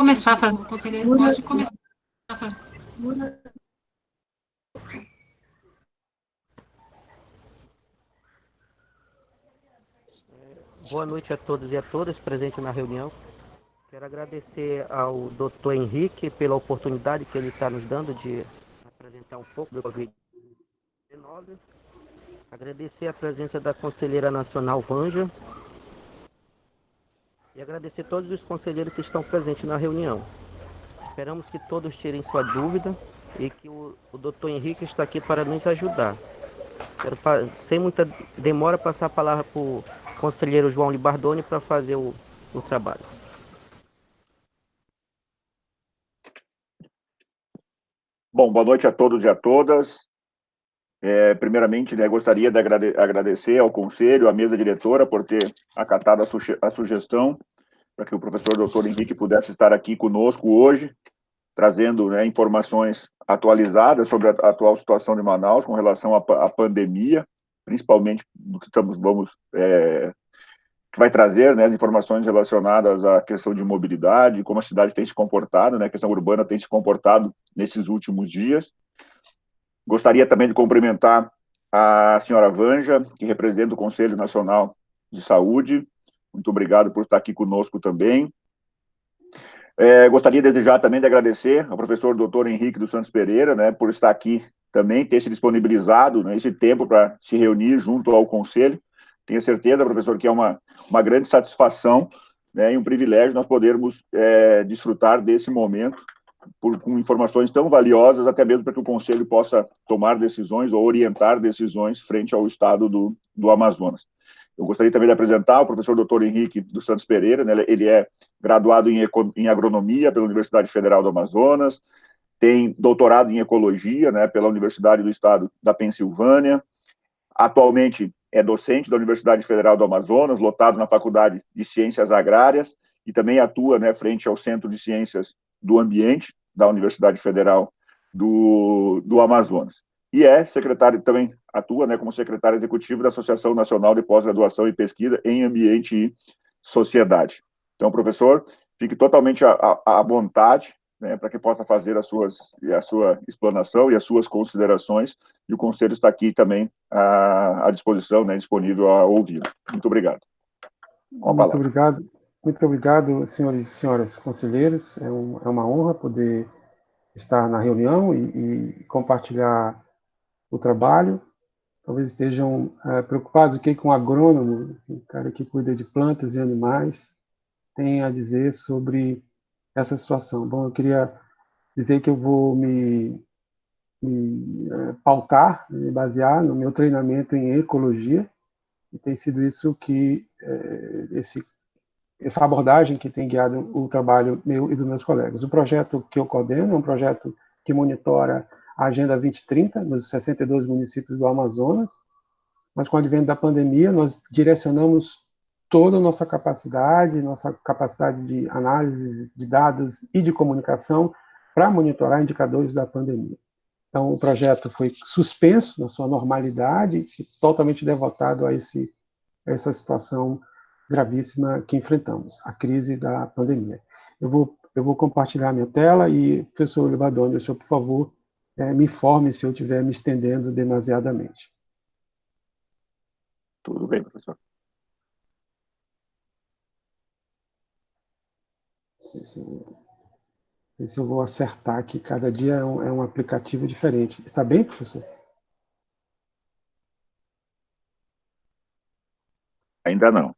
começar a fazer. Pode começar a fazer. Boa noite a todos e a todas presentes na reunião. Quero agradecer ao Dr. Henrique pela oportunidade que ele está nos dando de apresentar um pouco do Covid-19. Agradecer a presença da Conselheira Nacional Vanja e agradecer a todos os conselheiros que estão presentes na reunião. Esperamos que todos tirem sua dúvida e que o Dr. Henrique está aqui para nos ajudar. Quero, sem muita demora, passar a palavra para o conselheiro João Libardoni para fazer o trabalho. Bom, boa noite a todos e a todas. Primeiramente, gostaria de agradecer ao Conselho, à mesa diretora, por ter acatado a sugestão para que o professor Dr. Henrique pudesse estar aqui conosco hoje, trazendo informações atualizadas sobre a atual situação de Manaus com relação à pandemia, principalmente do que que vai trazer informações relacionadas à questão de mobilidade, como a cidade tem se comportado, a questão urbana tem se comportado nesses últimos dias. Gostaria também de cumprimentar a senhora Vanja, que representa o Conselho Nacional de Saúde. Muito obrigado por estar aqui conosco também. Gostaria desde já também de agradecer ao professor Dr. Henrique dos Santos Pereira, por estar aqui também, ter se disponibilizado esse tempo para se reunir junto ao Conselho. Tenho certeza, professor, que é uma grande satisfação e um privilégio nós podermos desfrutar desse momento com informações tão valiosas, até mesmo para que o Conselho possa tomar decisões ou orientar decisões frente ao Estado do Amazonas. Eu gostaria também de apresentar o professor Dr. Henrique dos Santos Pereira, ele é graduado em agronomia pela Universidade Federal do Amazonas, tem doutorado em ecologia, pela Universidade do Estado da Pensilvânia, atualmente é docente da Universidade Federal do Amazonas, lotado na Faculdade de Ciências Agrárias, e também atua frente ao Centro de Ciências do Ambiente da Universidade Federal do Amazonas. E também atua como secretário executivo da Associação Nacional de Pós-Graduação e Pesquisa em Ambiente e Sociedade. Então, professor, fique totalmente à vontade, para que possa fazer a sua explanação e as suas considerações, e o Conselho está aqui também à disposição, disponível a ouvir. Muito obrigado. Muito obrigado, senhores e senhoras conselheiros. É uma honra poder estar na reunião e compartilhar o trabalho. Talvez estejam preocupados aqui com o agrônomo, o cara que cuida de plantas e animais, tem a dizer sobre essa situação. Bom, eu queria dizer que eu vou me pautar, me basear no meu treinamento em ecologia, e tem sido isso que essa abordagem que tem guiado o trabalho meu e dos meus colegas. O projeto que eu coordeno é um projeto que monitora a Agenda 2030 nos 62 municípios do Amazonas, mas com o advento da pandemia, nós direcionamos toda a nossa capacidade de análise de dados e de comunicação para monitorar indicadores da pandemia. Então, o projeto foi suspenso na sua normalidade e totalmente devotado a essa situação gravíssima que enfrentamos, a crise da pandemia. Eu vou compartilhar minha tela e, professor Libardoni, o senhor, por favor, me informe se eu estiver me estendendo demasiadamente. Tudo bem, professor. Não sei se eu vou acertar aqui, cada dia é um aplicativo diferente. Está bem, professor? Ainda não.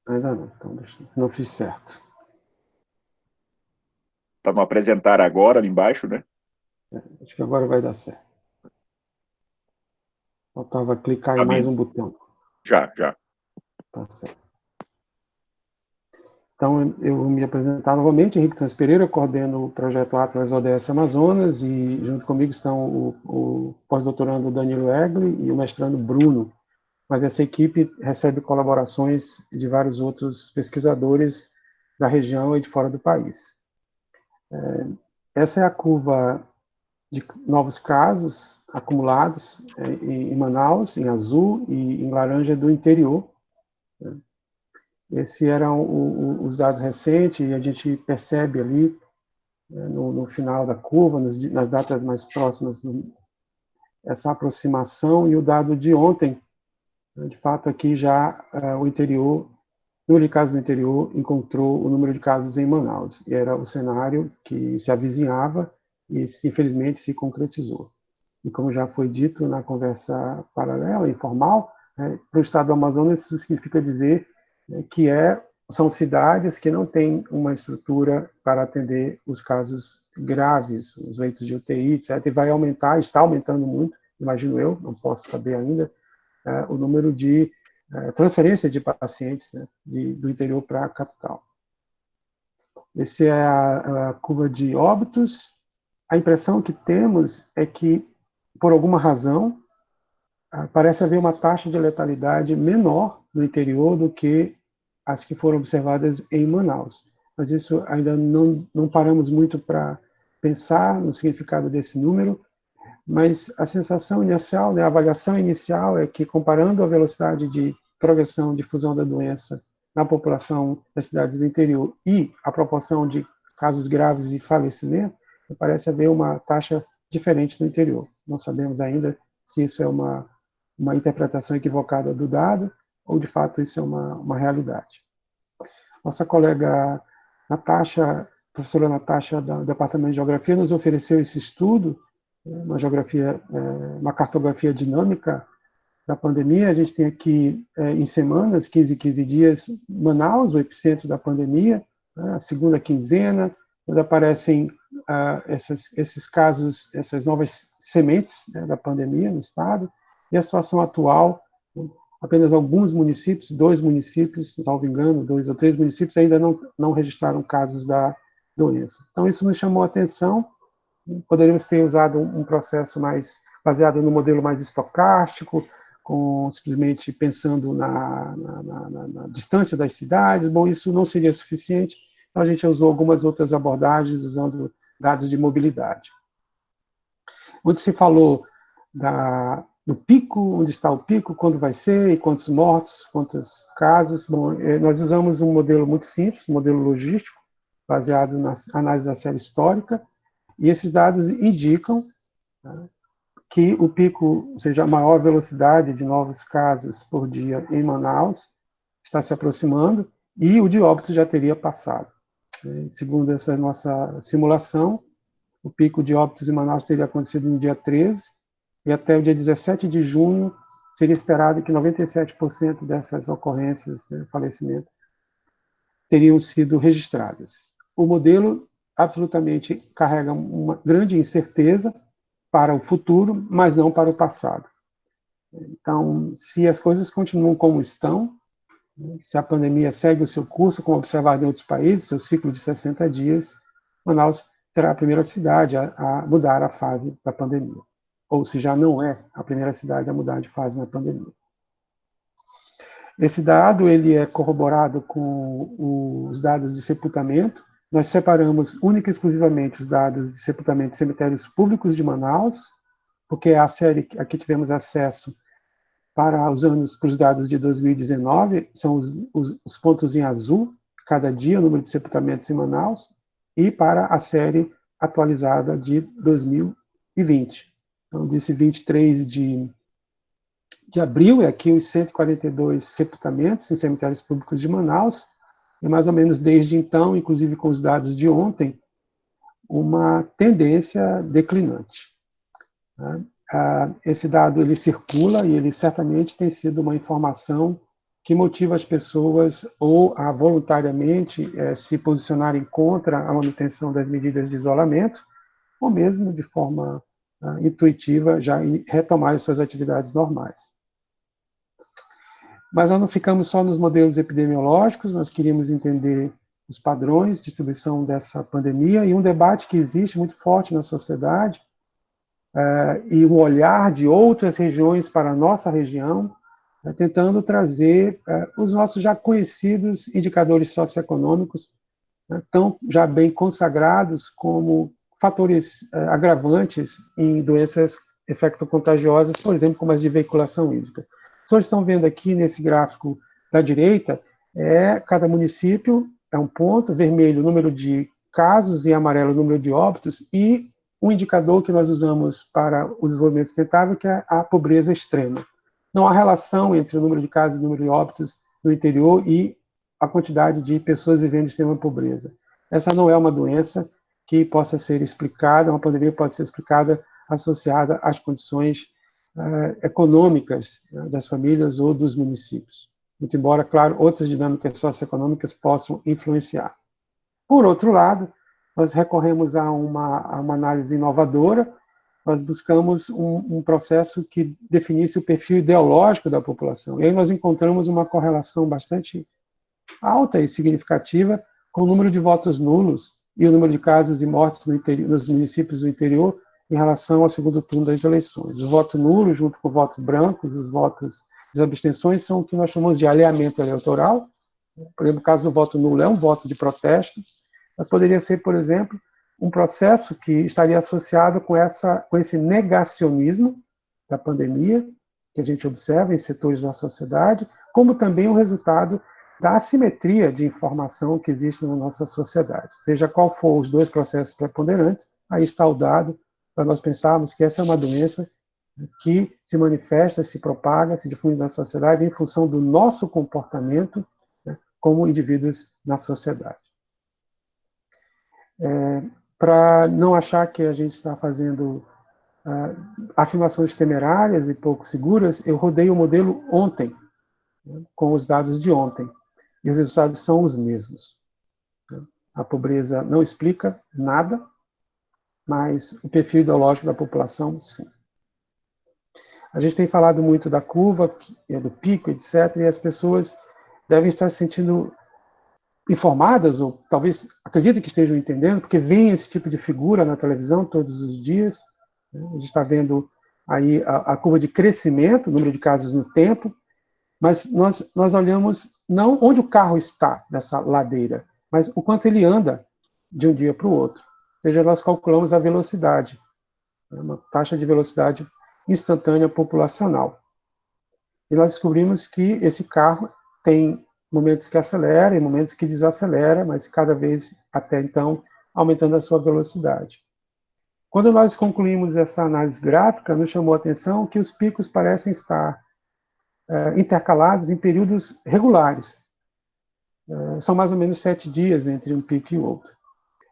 Ainda não, então não fiz certo. Está no apresentar agora, ali embaixo, né? Acho que agora vai dar certo. Faltava clicar em mais um botão. Já. Tá certo. Então, eu vou me apresentar novamente, Henrique Santos Pereira, eu coordeno o projeto Atlas ODS Amazonas, e junto comigo estão o pós-doutorando Danilo Egli e o mestrando Bruno. Mas essa equipe recebe colaborações de vários outros pesquisadores da região e de fora do país. Essa é a curva de novos casos acumulados em Manaus, em azul, e em laranja do interior. Esses eram os dados recentes, e a gente percebe ali no final da curva, nas datas mais próximas, essa aproximação, e o dado de ontem, de fato, aqui já o interior, o número de casos no interior encontrou o número de casos em Manaus, e era o cenário que se avizinhava e, infelizmente, se concretizou. E como já foi dito na conversa paralela, informal, para o estado do Amazonas isso significa dizer que são cidades que não têm uma estrutura para atender os casos graves, os leitos de UTI, etc. E vai aumentar, está aumentando muito, imagino eu, não posso saber ainda, o número de transferência de pacientes, né, do interior para a capital. Essa é a curva de óbitos. A impressão que temos é que, por alguma razão, parece haver uma taxa de letalidade menor no interior do que as que foram observadas em Manaus. Mas isso ainda não paramos muito para pensar no significado desse número, mas a sensação inicial, né, a avaliação inicial é que, comparando a velocidade de progressão, difusão da doença na população das cidades do interior e a proporção de casos graves e falecimento, parece haver uma taxa diferente no interior. Não sabemos ainda se isso é uma interpretação equivocada do dado ou, de fato, isso é uma realidade. Nossa colega Natasha, professora Natasha, do Departamento de Geografia, nos ofereceu esse estudo, uma cartografia dinâmica da pandemia. A gente tem aqui, em semanas, 15 dias, Manaus, o epicentro da pandemia, a segunda quinzena, onde aparecem esses casos, essas novas sementes, né, da pandemia no estado, e a situação atual, apenas alguns municípios, 2 municípios, salvo engano, 2 ou 3 municípios ainda não registraram casos da doença. Então, isso nos chamou a atenção. Poderíamos ter usado um processo mais baseado no modelo mais estocástico, simplesmente pensando na distância das cidades. Bom, isso não seria suficiente, então a gente usou algumas outras abordagens usando dados de mobilidade. Onde se falou do pico, onde está o pico, quando vai ser, e quantos mortos, quantos casos. Bom, nós usamos um modelo muito simples, um modelo logístico, baseado na análise da série histórica, e esses dados indicam, né, que o pico, ou seja, a maior velocidade de novos casos por dia em Manaus, está se aproximando, e o de óbitos já teria passado. Segundo essa nossa simulação, o pico de óbitos em Manaus teria acontecido no dia 13, e até o dia 17 de junho seria esperado que 97% dessas ocorrências de falecimento teriam sido registradas. O modelo absolutamente carrega uma grande incerteza para o futuro, mas não para o passado. Então, se as coisas continuam como estão, se a pandemia segue o seu curso, como observado em outros países, seu ciclo de 60 dias, Manaus será a primeira cidade a mudar a fase da pandemia. Ou se já não é a primeira cidade a mudar de fase na pandemia. Esse dado ele é corroborado com os dados de sepultamento. Nós separamos única e exclusivamente os dados de sepultamento de cemitérios públicos de Manaus, porque é a série a que tivemos acesso para os dados de 2019, são os pontos em azul, cada dia, o número de sepultamentos em Manaus, e para a série atualizada de 2020. Então, desse 23 de abril, é aqui os 142 sepultamentos em cemitérios públicos de Manaus, e mais ou menos desde então, inclusive com os dados de ontem, uma tendência declinante. Esse dado ele circula e ele certamente tem sido uma informação que motiva as pessoas ou a voluntariamente se posicionarem contra a manutenção das medidas de isolamento, ou mesmo de forma intuitiva já retomar as suas atividades normais. Mas nós não ficamos só nos modelos epidemiológicos, nós queríamos entender os padrões de distribuição dessa pandemia, e um debate que existe muito forte na sociedade, e o olhar de outras regiões para a nossa região, tentando trazer os nossos já conhecidos indicadores socioeconômicos, tão já bem consagrados como fatores agravantes em doenças infectocontagiosas, por exemplo, como as de veiculação hídrica. Os senhores estão vendo aqui nesse gráfico da direita, cada município é um ponto, vermelho o número de casos, em amarelo, o número de óbitos, e um indicador que nós usamos para o desenvolvimento sustentável, que é a pobreza extrema. Não há relação entre o número de casos e o número de óbitos no interior e a quantidade de pessoas vivendo em extrema pobreza. Essa não é uma doença que possa ser explicada, uma pandemia pode ser explicada associada às condições econômicas, né, das famílias ou dos municípios. Muito embora, claro, outras dinâmicas socioeconômicas possam influenciar. Por outro lado, nós recorremos a uma análise inovadora, nós buscamos um processo que definisse o perfil ideológico da população. E aí nós encontramos uma correlação bastante alta e significativa com o número de votos nulos e o número de casos e mortes nos municípios do interior em relação ao segundo turno das eleições. O voto nulo, junto com votos brancos, as abstenções, são o que nós chamamos de alinhamento eleitoral. Por exemplo, o caso do voto nulo é um voto de protesto, mas poderia ser, por exemplo, um processo que estaria associado com esse negacionismo da pandemia, que a gente observa em setores da sociedade, como também o resultado da assimetria de informação que existe na nossa sociedade. Seja qual for os dois processos preponderantes, aí está o dado para nós pensarmos que essa é uma doença que se manifesta, se propaga, se difunde na sociedade em função do nosso comportamento, né, como indivíduos na sociedade. Para não achar que a gente está fazendo afirmações temerárias e pouco seguras, eu rodei o modelo ontem, né, com os dados de ontem, e os resultados são os mesmos. A pobreza não explica nada, mas o perfil ideológico da população, sim. A gente tem falado muito da curva, do pico, etc., e as pessoas devem estar se sentindo informadas, ou talvez acreditem que estejam entendendo, porque veem esse tipo de figura na televisão todos os dias. Né? A gente está vendo aí a curva de crescimento, o número de casos no tempo, mas nós olhamos não onde o carro está nessa ladeira, mas o quanto ele anda de um dia para o outro. Ou seja, nós calculamos a velocidade, uma taxa de velocidade instantânea populacional. E nós descobrimos que esse carro tem momentos que acelera e momentos que desacelera, mas cada vez, até então, aumentando a sua velocidade. Quando nós concluímos essa análise gráfica, nos chamou a atenção que os picos parecem estar intercalados em períodos regulares. São mais ou menos 7 dias entre um pico e outro.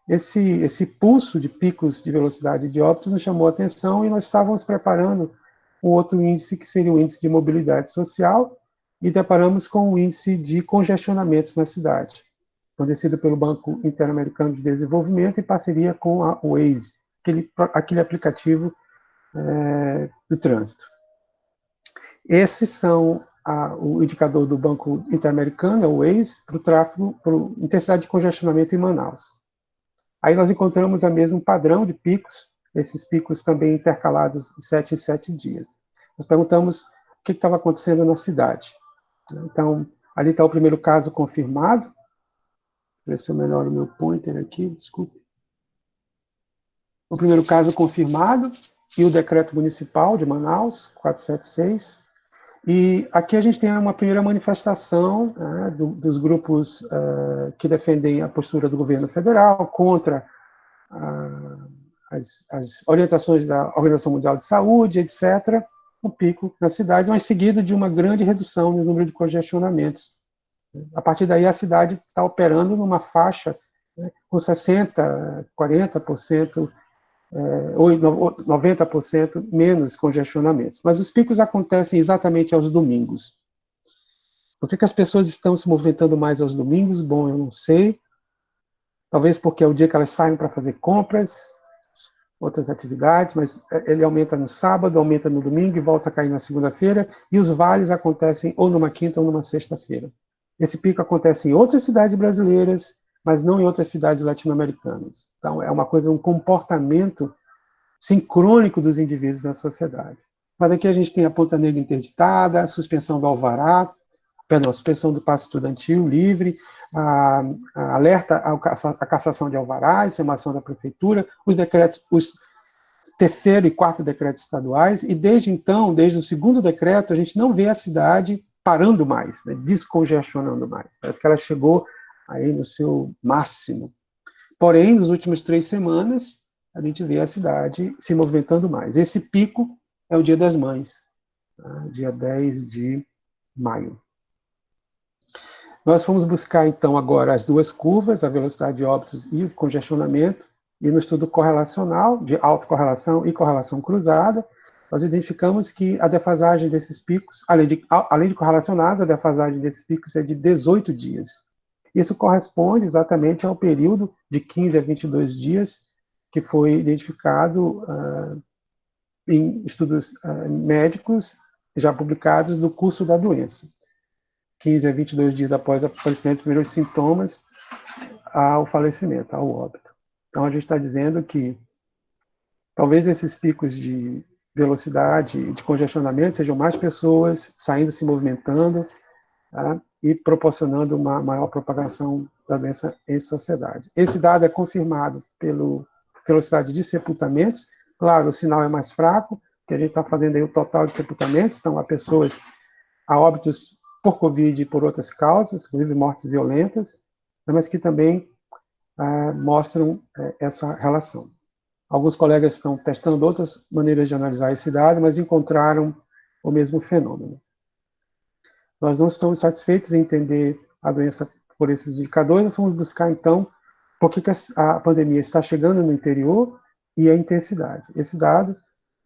Esse pulso de picos de velocidade de óbitos nos chamou a atenção e nós estávamos preparando um outro índice, que seria o índice de mobilidade social, e deparamos com o índice de congestionamentos na cidade, fornecido pelo Banco Interamericano de Desenvolvimento em parceria com a Waze, aquele aplicativo do trânsito. Esses são o indicador do Banco Interamericano, o Waze, para o tráfego, para a intensidade de congestionamento em Manaus. Aí nós encontramos o mesmo padrão de picos, esses picos também intercalados de 7 em 7 dias. Nós perguntamos o que estava acontecendo na cidade. Então, ali está o primeiro caso confirmado. Deixa eu ver se eu melhoro o meu pointer aqui, desculpe. O primeiro caso confirmado e o decreto municipal de Manaus, 476. E aqui a gente tem uma primeira manifestação, né, dos grupos que defendem a postura do governo federal contra as orientações da Organização Mundial de Saúde, etc., um pico na cidade, mas seguido de uma grande redução no número de congestionamentos. A partir daí, a cidade está operando numa faixa, né, com 60%, 40%, ou 90% menos congestionamentos. Mas os picos acontecem exatamente aos domingos. Por que as pessoas estão se movimentando mais aos domingos? Bom, eu não sei. Talvez porque é o dia que elas saem para fazer compras, outras atividades, mas ele aumenta no sábado, aumenta no domingo e volta a cair na segunda-feira, e os vales acontecem ou numa quinta ou numa sexta-feira. Esse pico acontece em outras cidades brasileiras, mas não em outras cidades latino-americanas. Então, é uma coisa, um comportamento sincrônico dos indivíduos na sociedade. Mas aqui a gente tem a Ponta Negra interditada, a suspensão do alvará, suspensão do passe estudantil livre, a alerta à cassação de alvarás, isso é uma ação da prefeitura, os decretos, os terceiro e quarto decretos estaduais, e desde então, desde o segundo decreto, a gente não vê a cidade parando mais, né, descongestionando mais. Parece que ela chegou aí no seu máximo. Porém, nas últimas 3 semanas, a gente vê a cidade se movimentando mais. Esse pico é o Dia das Mães, tá? Dia 10 de maio. Nós fomos buscar, então, agora as duas curvas, a velocidade de óbitos e o congestionamento, e no estudo correlacional, de autocorrelação e correlação cruzada, nós identificamos que a defasagem desses picos, além de correlacionada, a defasagem desses picos é de 18 dias. Isso corresponde exatamente ao período de 15 a 22 dias que foi identificado em estudos médicos já publicados do curso da doença. 15 a 22 dias após o aparecimento dos primeiros sintomas ao falecimento, ao óbito. Então, a gente está dizendo que talvez esses picos de velocidade, de congestionamento, sejam mais pessoas saindo, se movimentando, tá? E proporcionando uma maior propagação da doença em sociedade. Esse dado é confirmado pela velocidade de sepultamentos. Claro, o sinal é mais fraco, que a gente está fazendo aí o total de sepultamentos, então há óbitos por Covid e por outras causas, inclusive mortes violentas, mas que também mostram essa relação. Alguns colegas estão testando outras maneiras de analisar esse dado, mas encontraram o mesmo fenômeno. Nós não estamos satisfeitos em entender a doença por esses indicadores, nós fomos buscar, então, por que a pandemia está chegando no interior e a intensidade. Esse dado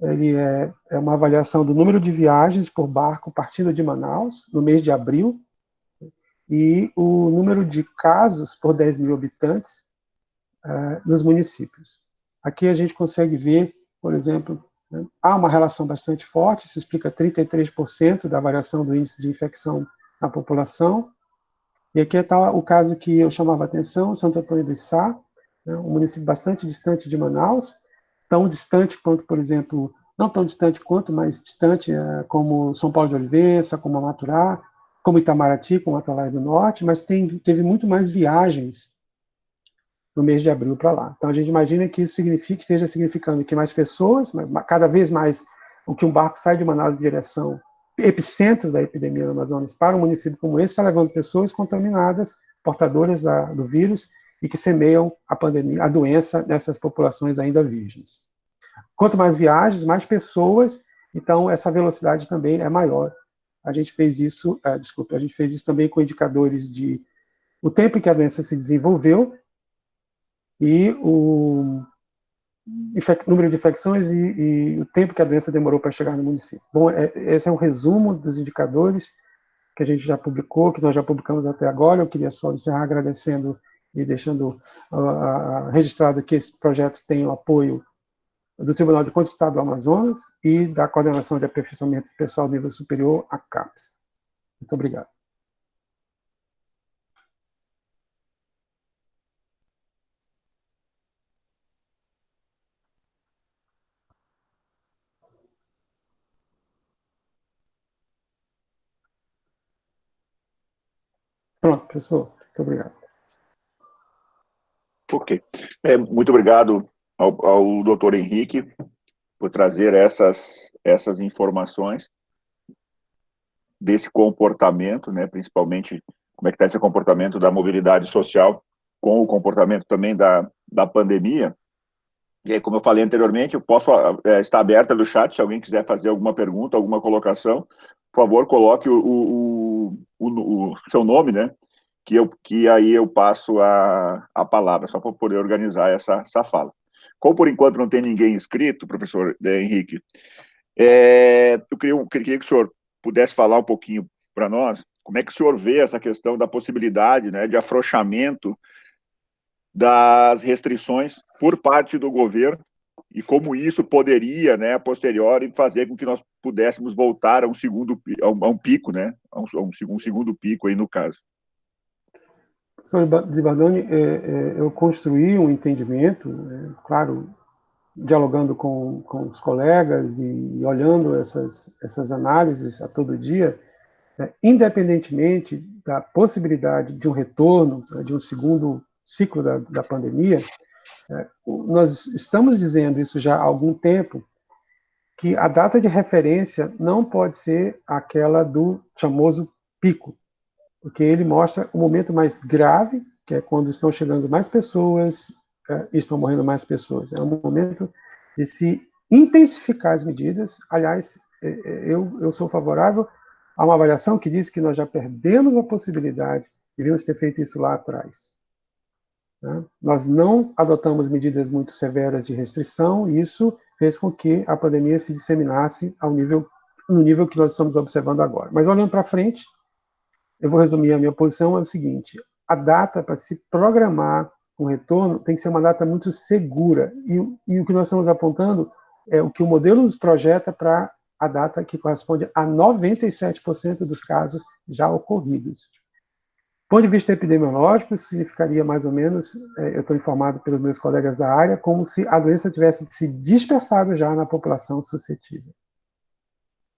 ele é uma avaliação do número de viagens por barco partindo de Manaus, no mês de abril, e o número de casos por 10 mil habitantes nos municípios. Aqui a gente consegue ver, por exemplo, né, há uma relação bastante forte, isso explica 33% da variação do índice de infecção na população. E aqui está o caso que eu chamava a atenção, Santo Antônio do Içá, né, um município bastante distante de Manaus, tão distante quanto, por exemplo, não tão distante quanto, mas distante como São Paulo de Olivença, como Amaturá, como Itamaraty, como Atalaia do Norte, mas teve muito mais viagens no mês de abril para lá. Então, a gente imagina que isso esteja significando que mais pessoas, cada vez mais, o que um barco sai de Manaus em direção epicentro da epidemia no Amazonas para um município como esse, está levando pessoas contaminadas, portadoras do vírus, e que semeiam a pandemia, a doença nessas populações ainda virgens. Quanto mais viagens, mais pessoas, então essa velocidade também é maior. A gente fez isso também com indicadores de o tempo em que a doença se desenvolveu e o número de infecções e o tempo que a doença demorou para chegar no município. Bom, esse é um resumo dos indicadores que a gente já publicou, que nós já publicamos até agora. Eu queria só encerrar agradecendo e deixando registrado que esse projeto tem o apoio do Tribunal de Contas do Estado do Amazonas e da Coordenação de Aperfeiçoamento Pessoal Nível Superior, a CAPES. Muito obrigado. Pronto, professor. Muito obrigado. Ok. Muito obrigado ao doutor Henrique por trazer essas informações desse comportamento, né, principalmente como é que está esse comportamento da mobilidade social com o comportamento também da pandemia. E aí, como eu falei anteriormente, eu posso estar aberta do chat, se alguém quiser fazer alguma pergunta, alguma colocação, por favor, coloque o seu nome, né, que aí eu passo a palavra, só para poder organizar essa fala. Como, por enquanto, não tem ninguém inscrito, professor Henrique, eu queria que o senhor pudesse falar um pouquinho para nós, como é que o senhor vê essa questão da possibilidade, né, de afrouxamento das restrições por parte do governo e como isso poderia, né, a posteriori, fazer com que nós pudéssemos voltar a um pico, né, a um segundo pico aí no caso. Professor Zibardoni, eu construí um entendimento, claro, dialogando com os colegas e olhando essas análises a todo dia, independentemente da possibilidade de um retorno, de um segundo ciclo da pandemia, nós estamos dizendo isso já há algum tempo, que a data de referência não pode ser aquela do famoso pico, porque ele mostra o momento mais grave, que é quando estão chegando mais pessoas estão morrendo mais pessoas. É um momento de se intensificar as medidas. Aliás, eu sou favorável a uma avaliação que diz que nós já perdemos a possibilidade, devíamos ter feito isso lá atrás. Né? Nós não adotamos medidas muito severas de restrição, e isso fez com que a pandemia se disseminasse no nível que nós estamos observando agora. Mas olhando para frente, eu vou resumir a minha posição, é o seguinte: a data para se programar um retorno tem que ser uma data muito segura, e o que nós estamos apontando é o que o modelo nos projeta para a data que corresponde a 97% dos casos já ocorridos. Do ponto de vista epidemiológico, isso significaria mais ou menos, eu estou informado pelos meus colegas da área, como se a doença tivesse se dispersado já na população suscetível.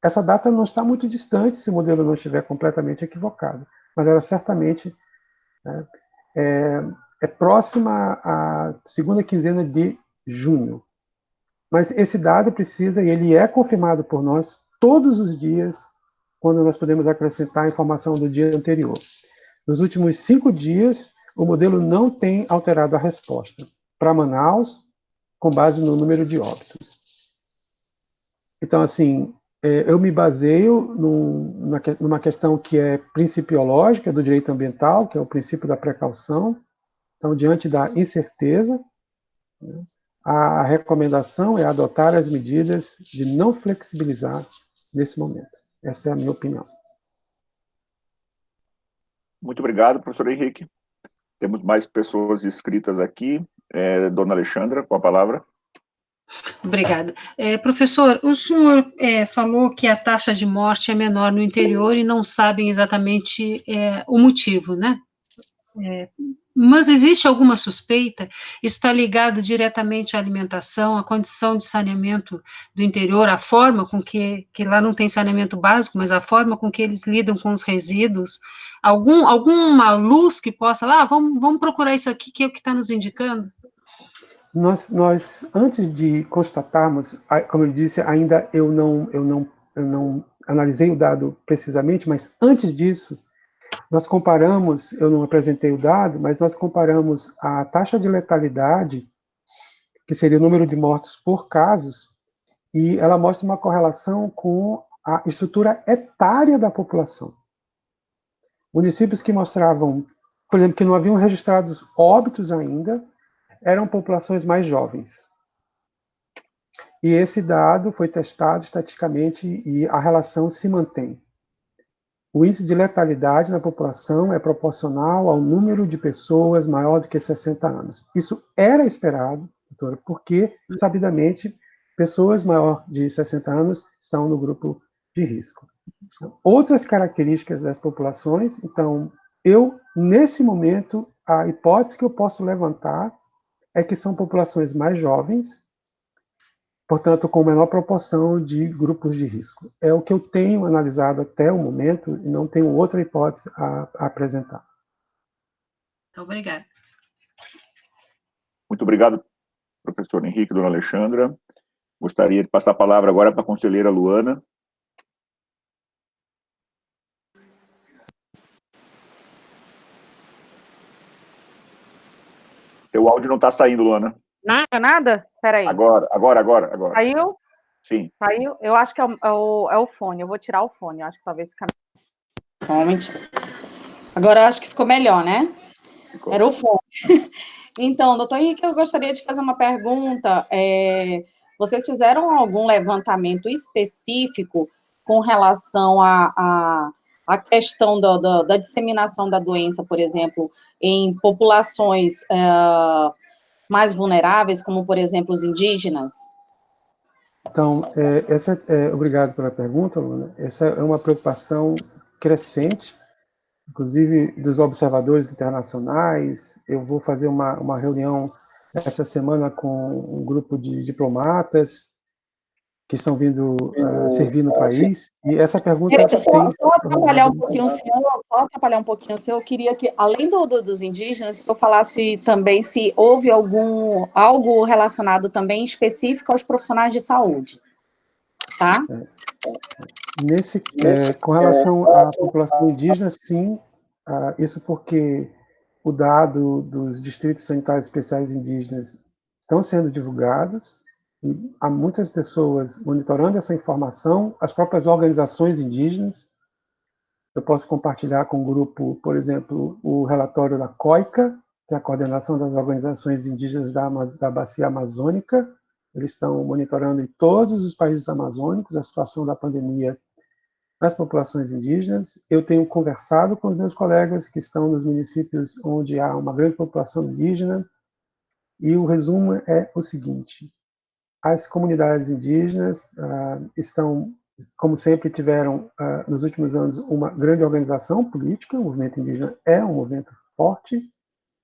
Essa data não está muito distante, se o modelo não estiver completamente equivocado, mas ela certamente, né, é próxima à segunda quinzena de junho. Mas esse dado precisa, e ele é confirmado por nós todos os dias, quando nós podemos acrescentar a informação do dia anterior. Nos últimos 5 dias, o modelo não tem alterado a resposta para Manaus, com base no número de óbitos. Então, assim, eu me baseio numa questão que é principiológica do direito ambiental, que é o princípio da precaução. Então, diante da incerteza, né, a recomendação é adotar as medidas de não flexibilizar nesse momento. Essa é a minha opinião. Muito obrigado, professor Henrique. Temos mais pessoas inscritas aqui. Dona Alexandra, com a palavra. Obrigada. Professor, o senhor falou que a taxa de morte é menor no interior e não sabem exatamente o motivo, né? Mas existe alguma suspeita? Isso está ligado diretamente à alimentação, à condição de saneamento do interior, à forma com que lá não tem saneamento básico, mas a forma com que eles lidam com os resíduos? Alguma luz que possa, vamos procurar isso aqui, que é o que está nos indicando? Nós, antes de constatarmos, como eu disse, ainda eu não analisei o dado precisamente, mas antes disso, nós comparamos, eu não apresentei o dado, mas nós comparamos a taxa de letalidade, que seria o número de mortos por casos, e ela mostra uma correlação com a estrutura etária da população. Municípios que mostravam, por exemplo, que não haviam registrados óbitos ainda, eram populações mais jovens. E esse dado foi testado estatisticamente e a relação se mantém. O índice de letalidade na população é proporcional ao número de pessoas maior do que 60 anos. Isso era esperado, doutora, porque, sabidamente, pessoas maior de 60 anos estão no grupo de risco. Outras características das populações, então, nesse momento, a hipótese que eu posso levantar é que são populações mais jovens, portanto, com menor proporção de grupos de risco. É o que eu tenho analisado até o momento e não tenho outra hipótese a apresentar. Obrigada. Muito obrigado, professor Henrique, dona Alexandra. Gostaria de passar a palavra agora para a conselheira Luana. Teu áudio não está saindo, Luana. Nada? Peraí. Agora. Saiu? Sim. Saiu? Eu acho que é o fone. Eu vou tirar o fone. Eu acho que talvez fique... Agora eu acho que ficou melhor, né? Ficou. Era o fone. Então, doutor Henrique, eu gostaria de fazer uma pergunta. Vocês fizeram algum levantamento específico com relação à questão da disseminação da doença, por exemplo, em populações mais vulneráveis, como, por exemplo, os indígenas? Então, obrigado pela pergunta, Luna. Essa é uma preocupação crescente, inclusive dos observadores internacionais. Eu vou fazer uma reunião essa semana com um grupo de diplomatas que estão vindo servir no país, e essa pergunta Só atrapalhar um pouquinho o senhor, eu queria que, além dos indígenas, o senhor falasse também se houve algo relacionado também específico aos profissionais de saúde, tá? Com relação à população indígena, sim, isso porque o dado dos distritos sanitários especiais indígenas estão sendo divulgados, e há muitas pessoas monitorando essa informação, as próprias organizações indígenas. Eu posso compartilhar com o grupo, por exemplo, o relatório da COICA, que é a Coordenação das Organizações Indígenas da Bacia Amazônica. Eles estão monitorando em todos os países amazônicos a situação da pandemia nas populações indígenas. Eu tenho conversado com os meus colegas que estão nos municípios onde há uma grande população indígena, e o resumo é o seguinte: as comunidades indígenas estão, como sempre tiveram nos últimos anos, uma grande organização política. O movimento indígena é um movimento forte.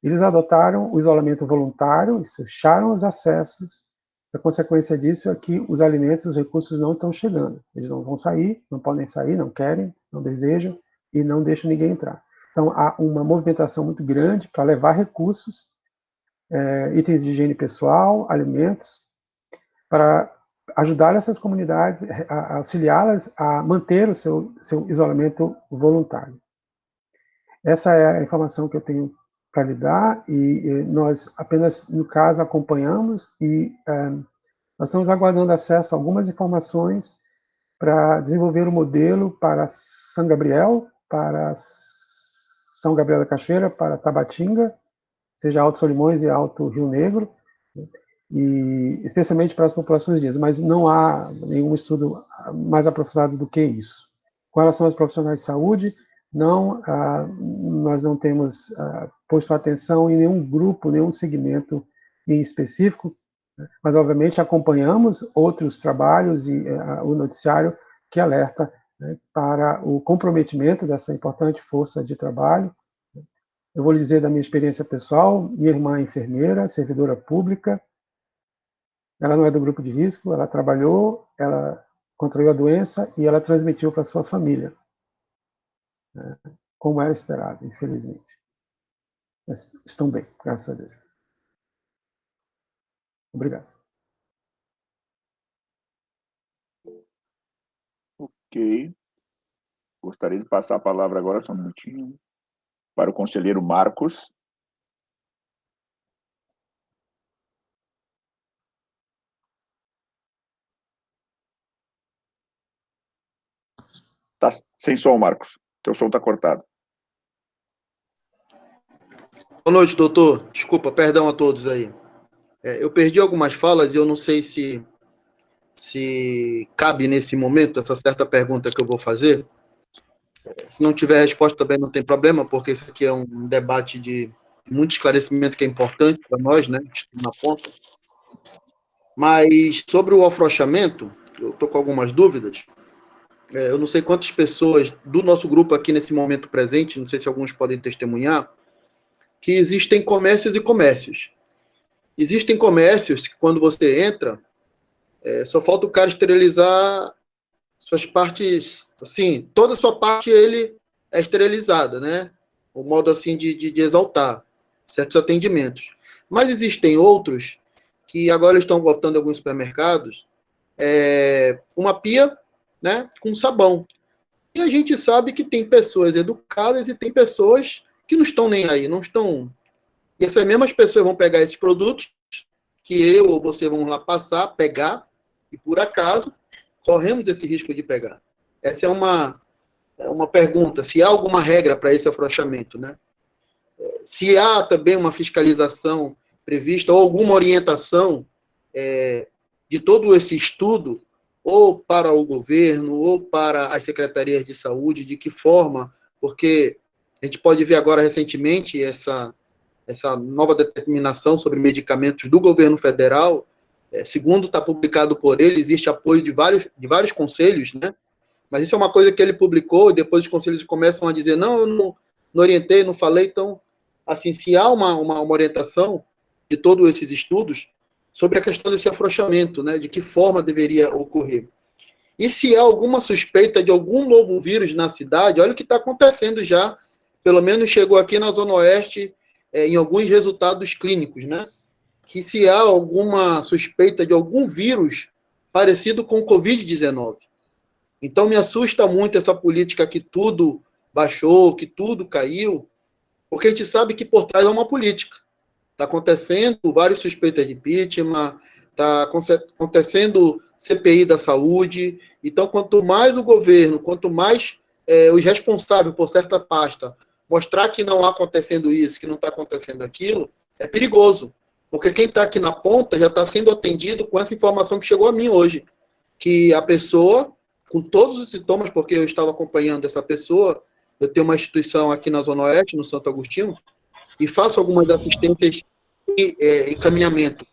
Eles adotaram o isolamento voluntário, eles fecharam os acessos. A consequência disso é que os alimentos, os recursos não estão chegando. Eles não vão sair, não podem sair, não querem, não desejam e não deixam ninguém entrar. Então, há uma movimentação muito grande para levar recursos, itens de higiene pessoal, alimentos, para ajudar essas comunidades, auxiliá-las a manter o seu isolamento voluntário. Essa é a informação que eu tenho para lhe dar, e nós apenas, no caso, acompanhamos, e nós estamos aguardando acesso a algumas informações para desenvolver um modelo para São Gabriel, para São Gabriel da Cachoeira, para Tabatinga, seja Alto Solimões e Alto Rio Negro, e especialmente para as populações indígenas, mas não há nenhum estudo mais aprofundado do que isso. Com relação aos profissionais de saúde, nós não temos posto atenção em nenhum grupo, nenhum segmento em específico, mas, obviamente, acompanhamos outros trabalhos e o noticiário que alerta, né, para o comprometimento dessa importante força de trabalho. Eu vou lhe dizer da minha experiência pessoal: minha irmã é enfermeira, servidora pública, ela não é do grupo de risco, ela trabalhou, ela contraiu a doença e ela transmitiu para a sua família, né, como era esperado, infelizmente. Mas estão bem, graças a Deus. Obrigado. Ok. Gostaria de passar a palavra agora, só um minutinho, para o conselheiro Marcos. Tá sem som, Marcos. Teu som está cortado. Boa noite, doutor. Desculpa, perdão a todos aí. Eu perdi algumas falas e eu não sei se cabe nesse momento essa certa pergunta que eu vou fazer. Se não tiver resposta também não tem problema, porque isso aqui é um debate de muito esclarecimento que é importante para nós, né, na ponta. Mas sobre o afrouxamento, eu estou com algumas dúvidas. Eu não sei quantas pessoas do nosso grupo aqui nesse momento presente, não sei se alguns podem testemunhar, que existem comércios e comércios. Existem comércios que, quando você entra, só falta o cara esterilizar suas partes, assim, toda a sua parte ele é esterilizada, né? O modo, assim, de exaltar certos atendimentos. Mas existem outros que agora estão voltando a alguns supermercados, uma pia, né, com sabão. E a gente sabe que tem pessoas educadas e tem pessoas que não estão nem aí, não estão... E essas mesmas pessoas vão pegar esses produtos que eu ou você vamos lá passar, pegar, e por acaso corremos esse risco de pegar. Essa é uma pergunta, se há alguma regra para esse afrouxamento, né? Se há também uma fiscalização prevista, ou alguma orientação de todo esse estudo, ou para o governo, ou para as secretarias de saúde, de que forma, porque a gente pode ver agora recentemente essa nova determinação sobre medicamentos do governo federal. Segundo está publicado por ele, existe apoio de vários conselhos, né? Mas isso é uma coisa que ele publicou, e depois os conselhos começam a dizer, não, eu não orientei, não falei. Então, assim, se há uma orientação de todos esses estudos sobre a questão desse afrouxamento, né, de que forma deveria ocorrer. E se há alguma suspeita de algum novo vírus na cidade, olha o que está acontecendo já, pelo menos chegou aqui na Zona Oeste, em alguns resultados clínicos, né? Que se há alguma suspeita de algum vírus parecido com o Covid-19. Então, me assusta muito essa política que tudo baixou, que tudo caiu, porque a gente sabe que por trás é uma política. Está acontecendo vários suspeitos de impeachment, está acontecendo CPI da saúde. Então, quanto mais o governo, quanto mais os responsáveis por certa pasta mostrar que não está acontecendo isso, que não está acontecendo aquilo, é perigoso. Porque quem está aqui na ponta já está sendo atendido com essa informação que chegou a mim hoje. Que a pessoa, com todos os sintomas, porque eu estava acompanhando essa pessoa, eu tenho uma instituição aqui na Zona Oeste, no Santo Agostinho, e faço algumas assistências e encaminhamento.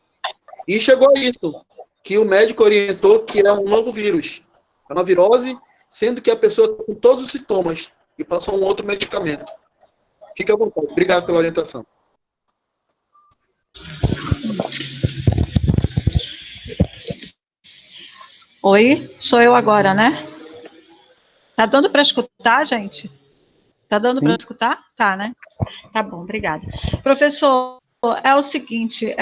E chegou a isso, que o médico orientou que é um novo vírus, é uma virose, sendo que a pessoa está com todos os sintomas e passou um outro medicamento. Fique à vontade. Obrigado pela orientação. Oi, sou eu agora, né? Tá dando para escutar, gente? Tá dando para escutar? Tá, né? Tá bom, obrigada. Professor, é o seguinte,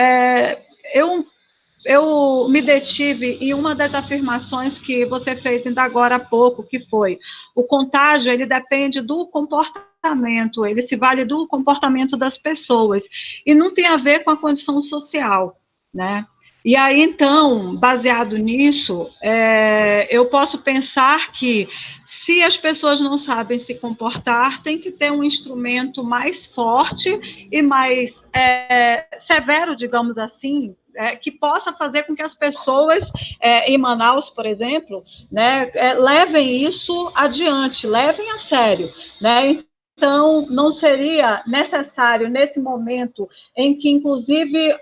eu me detive em uma das afirmações que você fez ainda agora há pouco, que foi, o contágio, ele depende do comportamento, ele se vale do comportamento das pessoas, e não tem a ver com a condição social, né? E aí, então, baseado nisso, eu posso pensar que, se as pessoas não sabem se comportar, tem que ter um instrumento mais forte e mais severo, digamos assim, que possa fazer com que as pessoas, em Manaus, por exemplo, né, levem isso adiante, levem a sério, né? Então, não seria necessário, nesse momento, em que, inclusive,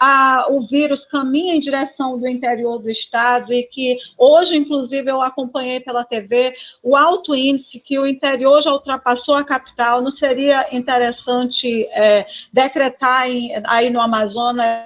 o vírus caminha em direção do interior do estado e que, hoje, inclusive, eu acompanhei pela TV, o alto índice que o interior já ultrapassou a capital, não seria interessante decretar aí no Amazonas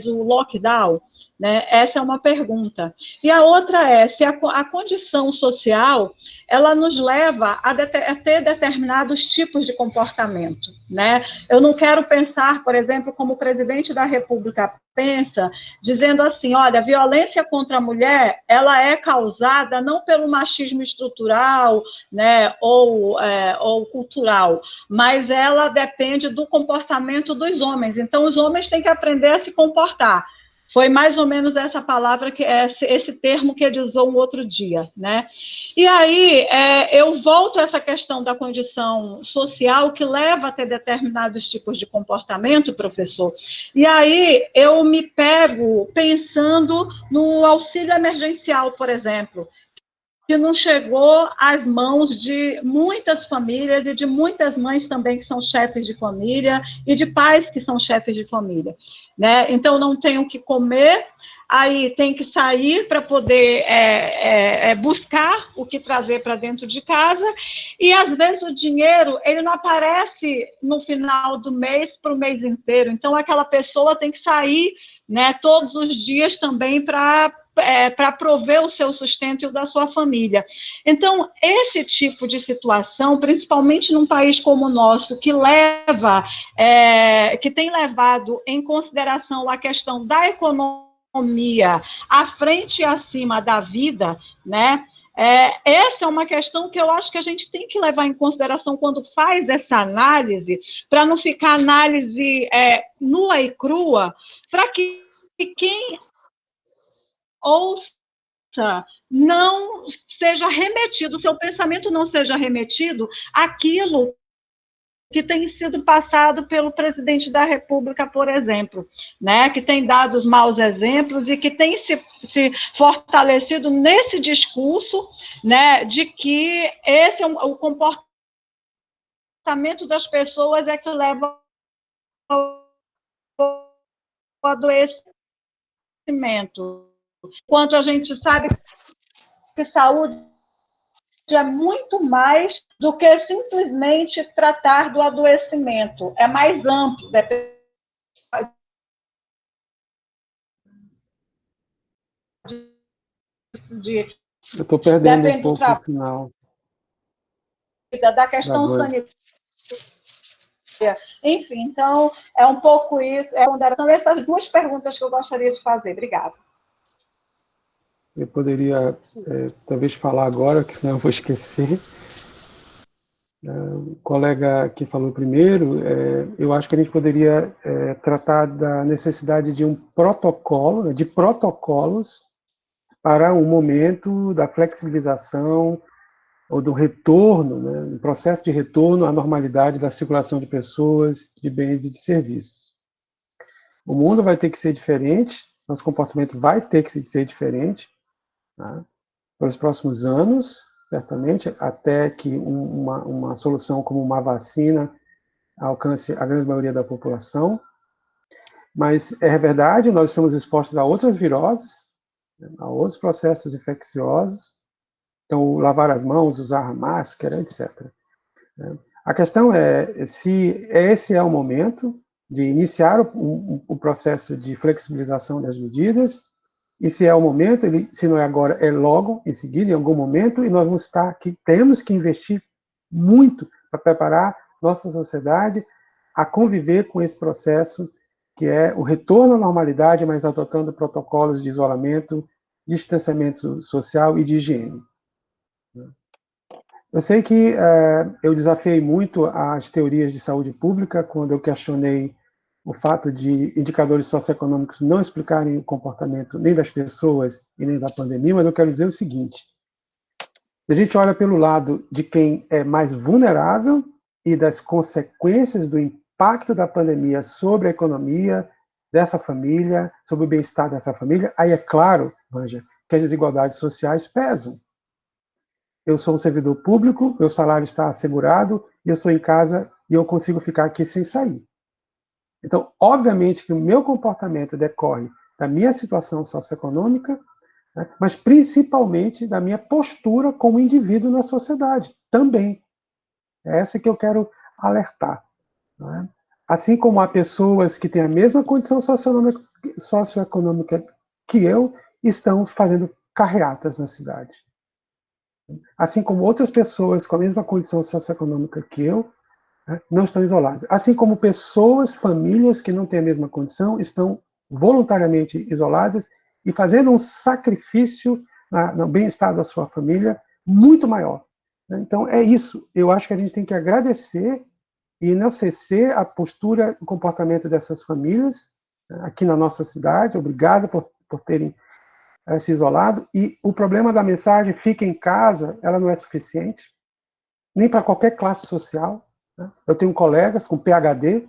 o lockdown? Né? Essa é uma pergunta. E a outra é, se a condição social, ela nos leva a ter determinados tipos de comportamento, né? Eu não quero pensar, por exemplo, como o presidente da República pensa, dizendo assim, olha, a violência contra a mulher, ela é causada não pelo machismo estrutural, né, ou cultural, mas ela depende do comportamento dos homens. Então, os homens têm que aprender a se comportar. Foi mais ou menos essa palavra, esse termo que ele usou um outro dia, né? E aí, eu volto a essa questão da condição social que leva a ter determinados tipos de comportamento, professor, e aí eu me pego pensando no auxílio emergencial, por exemplo, que não chegou às mãos de muitas famílias e de muitas mães também que são chefes de família e de pais que são chefes de família, né? Então, não tem o que comer, aí tem que sair para poder buscar o que trazer para dentro de casa, e às vezes o dinheiro, ele não aparece no final do mês para o mês inteiro, então aquela pessoa tem que sair, né, todos os dias também para prover o seu sustento e o da sua família. Então, esse tipo de situação, principalmente num país como o nosso, que tem levado em consideração a questão da economia à frente e acima da vida, né? Essa é uma questão que eu acho que a gente tem que levar em consideração quando faz essa análise, para não ficar análise nua e crua, para que quem ouça não seja remetido, o seu pensamento não seja remetido àquilo que tem sido passado pelo presidente da República, por exemplo, né, que tem dado os maus exemplos e que tem se fortalecido nesse discurso, né, de que esse é o comportamento das pessoas que leva ao adoecimento. Enquanto a gente sabe que saúde é muito mais do que simplesmente tratar do adoecimento. É mais amplo, Eu estou perdendo um pouco o final. Da questão sanitária. Enfim, então, é um pouco isso. São essas duas perguntas que eu gostaria de fazer. Obrigada. Eu poderia, talvez, falar agora, que senão eu vou esquecer. O colega que falou primeiro, eu acho que a gente poderia tratar da necessidade de um protocolo, né, de protocolos para o momento da flexibilização ou do retorno, né, um processo de retorno à normalidade da circulação de pessoas, de bens e de serviços. O mundo vai ter que ser diferente, nosso comportamento vai ter que ser diferente, tá, para os próximos anos, certamente, até que uma solução como uma vacina alcance a grande maioria da população. Mas é verdade, nós estamos expostos a outras viroses, a outros processos infecciosos, então lavar as mãos, usar máscara, etc. A questão é se esse é o momento de iniciar o processo de flexibilização das medidas, e se é o momento, se não é agora, é logo, em seguida, em algum momento, e nós vamos estar aqui, temos que investir muito para preparar nossa sociedade a conviver com esse processo, que é o retorno à normalidade, mas adotando protocolos de isolamento, distanciamento social e de higiene. Eu sei que eu desafiei muito as teorias de saúde pública quando eu questionei o fato de indicadores socioeconômicos não explicarem o comportamento nem das pessoas e nem da pandemia, mas eu quero dizer o seguinte: se a gente olha pelo lado de quem é mais vulnerável e das consequências do impacto da pandemia sobre a economia dessa família, sobre o bem-estar dessa família, aí é claro, Vanja, que as desigualdades sociais pesam. Eu sou um servidor público, meu salário está assegurado, e eu estou em casa e eu consigo ficar aqui sem sair. Então, obviamente que o meu comportamento decorre da minha situação socioeconômica, né, mas principalmente da minha postura como indivíduo na sociedade, também. É essa que eu quero alertar. Né? Assim como há pessoas que têm a mesma condição socioeconômica que eu, estão fazendo carreatas na cidade. Assim como outras pessoas com a mesma condição socioeconômica que eu, não estão isoladas. Assim como pessoas, famílias que não têm a mesma condição, estão voluntariamente isoladas e fazendo um sacrifício no bem-estar da sua família muito maior. Então, é isso. Eu acho que a gente tem que agradecer e enaltecer a postura, o comportamento dessas famílias aqui na nossa cidade. Obrigado por terem se isolado. E o problema da mensagem "fica em casa", ela não é suficiente, nem para qualquer classe social. Eu tenho colegas com PhD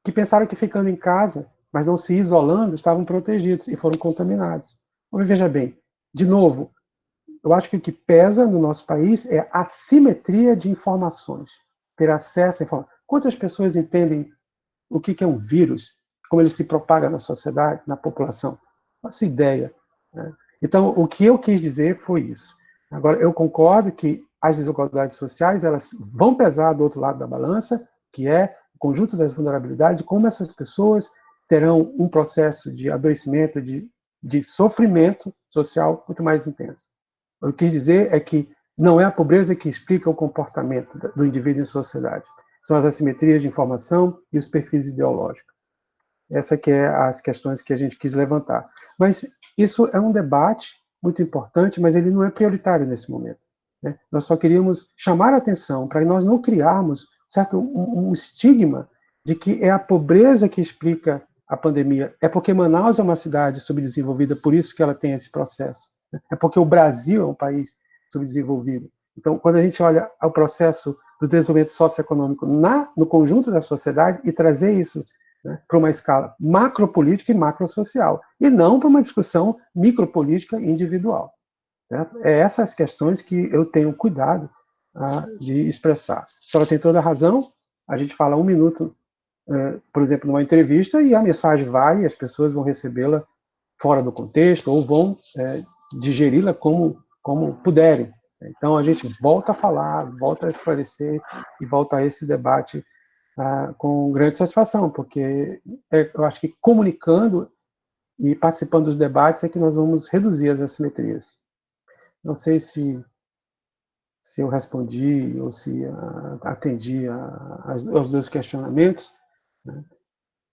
que pensaram que ficando em casa, mas não se isolando, estavam protegidos e foram contaminados. Mas veja bem, de novo, eu acho que o que pesa no nosso país é a assimetria de informações, ter acesso a informações. Quantas pessoas entendem o que é um vírus, como ele se propaga na sociedade, na população? Nossa ideia. Né? Então, o que eu quis dizer foi isso. Agora, eu concordo que as desigualdades sociais, elas vão pesar do outro lado da balança, que é o conjunto das vulnerabilidades, e como essas pessoas terão um processo de adoecimento, de sofrimento social muito mais intenso. O que eu quis dizer é que não é a pobreza que explica o comportamento do indivíduo em sociedade. São as assimetrias de informação e os perfis ideológicos. Essa que é as questões que a gente quis levantar. Mas isso é um debate muito importante, mas ele não é prioritário nesse momento. Né? Nós só queríamos chamar a atenção para nós não criarmos um estigma de que é a pobreza que explica a pandemia. É porque Manaus é uma cidade subdesenvolvida, por isso que ela tem esse processo. É porque o Brasil é um país subdesenvolvido. Então, quando a gente olha o processo do desenvolvimento socioeconômico no conjunto da sociedade e trazer isso, né, para uma escala macropolítica e macrosocial, e não para uma discussão micropolítica individual. Né? É essas questões que eu tenho cuidado de expressar. A senhora tem toda a razão, a gente fala 1 minuto, por exemplo, numa entrevista, e a mensagem vai, e as pessoas vão recebê-la fora do contexto, ou vão digeri-la como puderem. Então, a gente volta a falar, volta a esclarecer, e volta a esse debate com grande satisfação, porque eu acho que comunicando e participando dos debates é que nós vamos reduzir as assimetrias. Não sei se eu respondi ou se atendi aos dois questionamentos, né?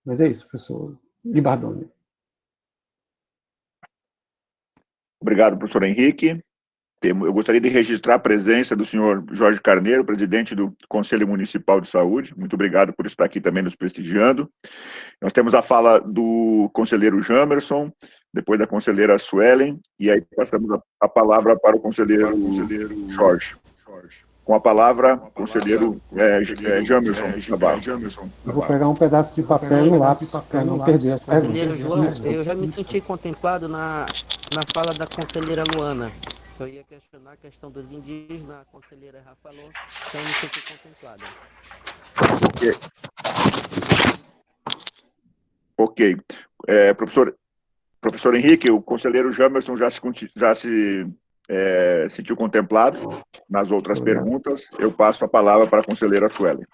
Mas é isso, professor Libardoni. Obrigado, professor Henrique. Eu gostaria de registrar a presença do senhor Jorge Carneiro, presidente do Conselho Municipal de Saúde. Muito obrigado por estar aqui também nos prestigiando. Nós temos a fala do conselheiro Jamerson, depois da conselheira Suelen, e aí passamos a palavra para o conselheiro Jorge. Com a palavra, conselheiro Jamerson. Eu vou pegar um pedaço de papel e um lápis para não perder as Conselheiro perguntas. João, eu já me senti contemplado na fala da conselheira Luana. Eu ia questionar a questão dos indígenas, a conselheira já falou, então eu me senti contemplado. Ok. Professor Henrique, o conselheiro Jamerson já se sentiu contemplado nas outras perguntas. Eu passo a palavra para a conselheira Suelen.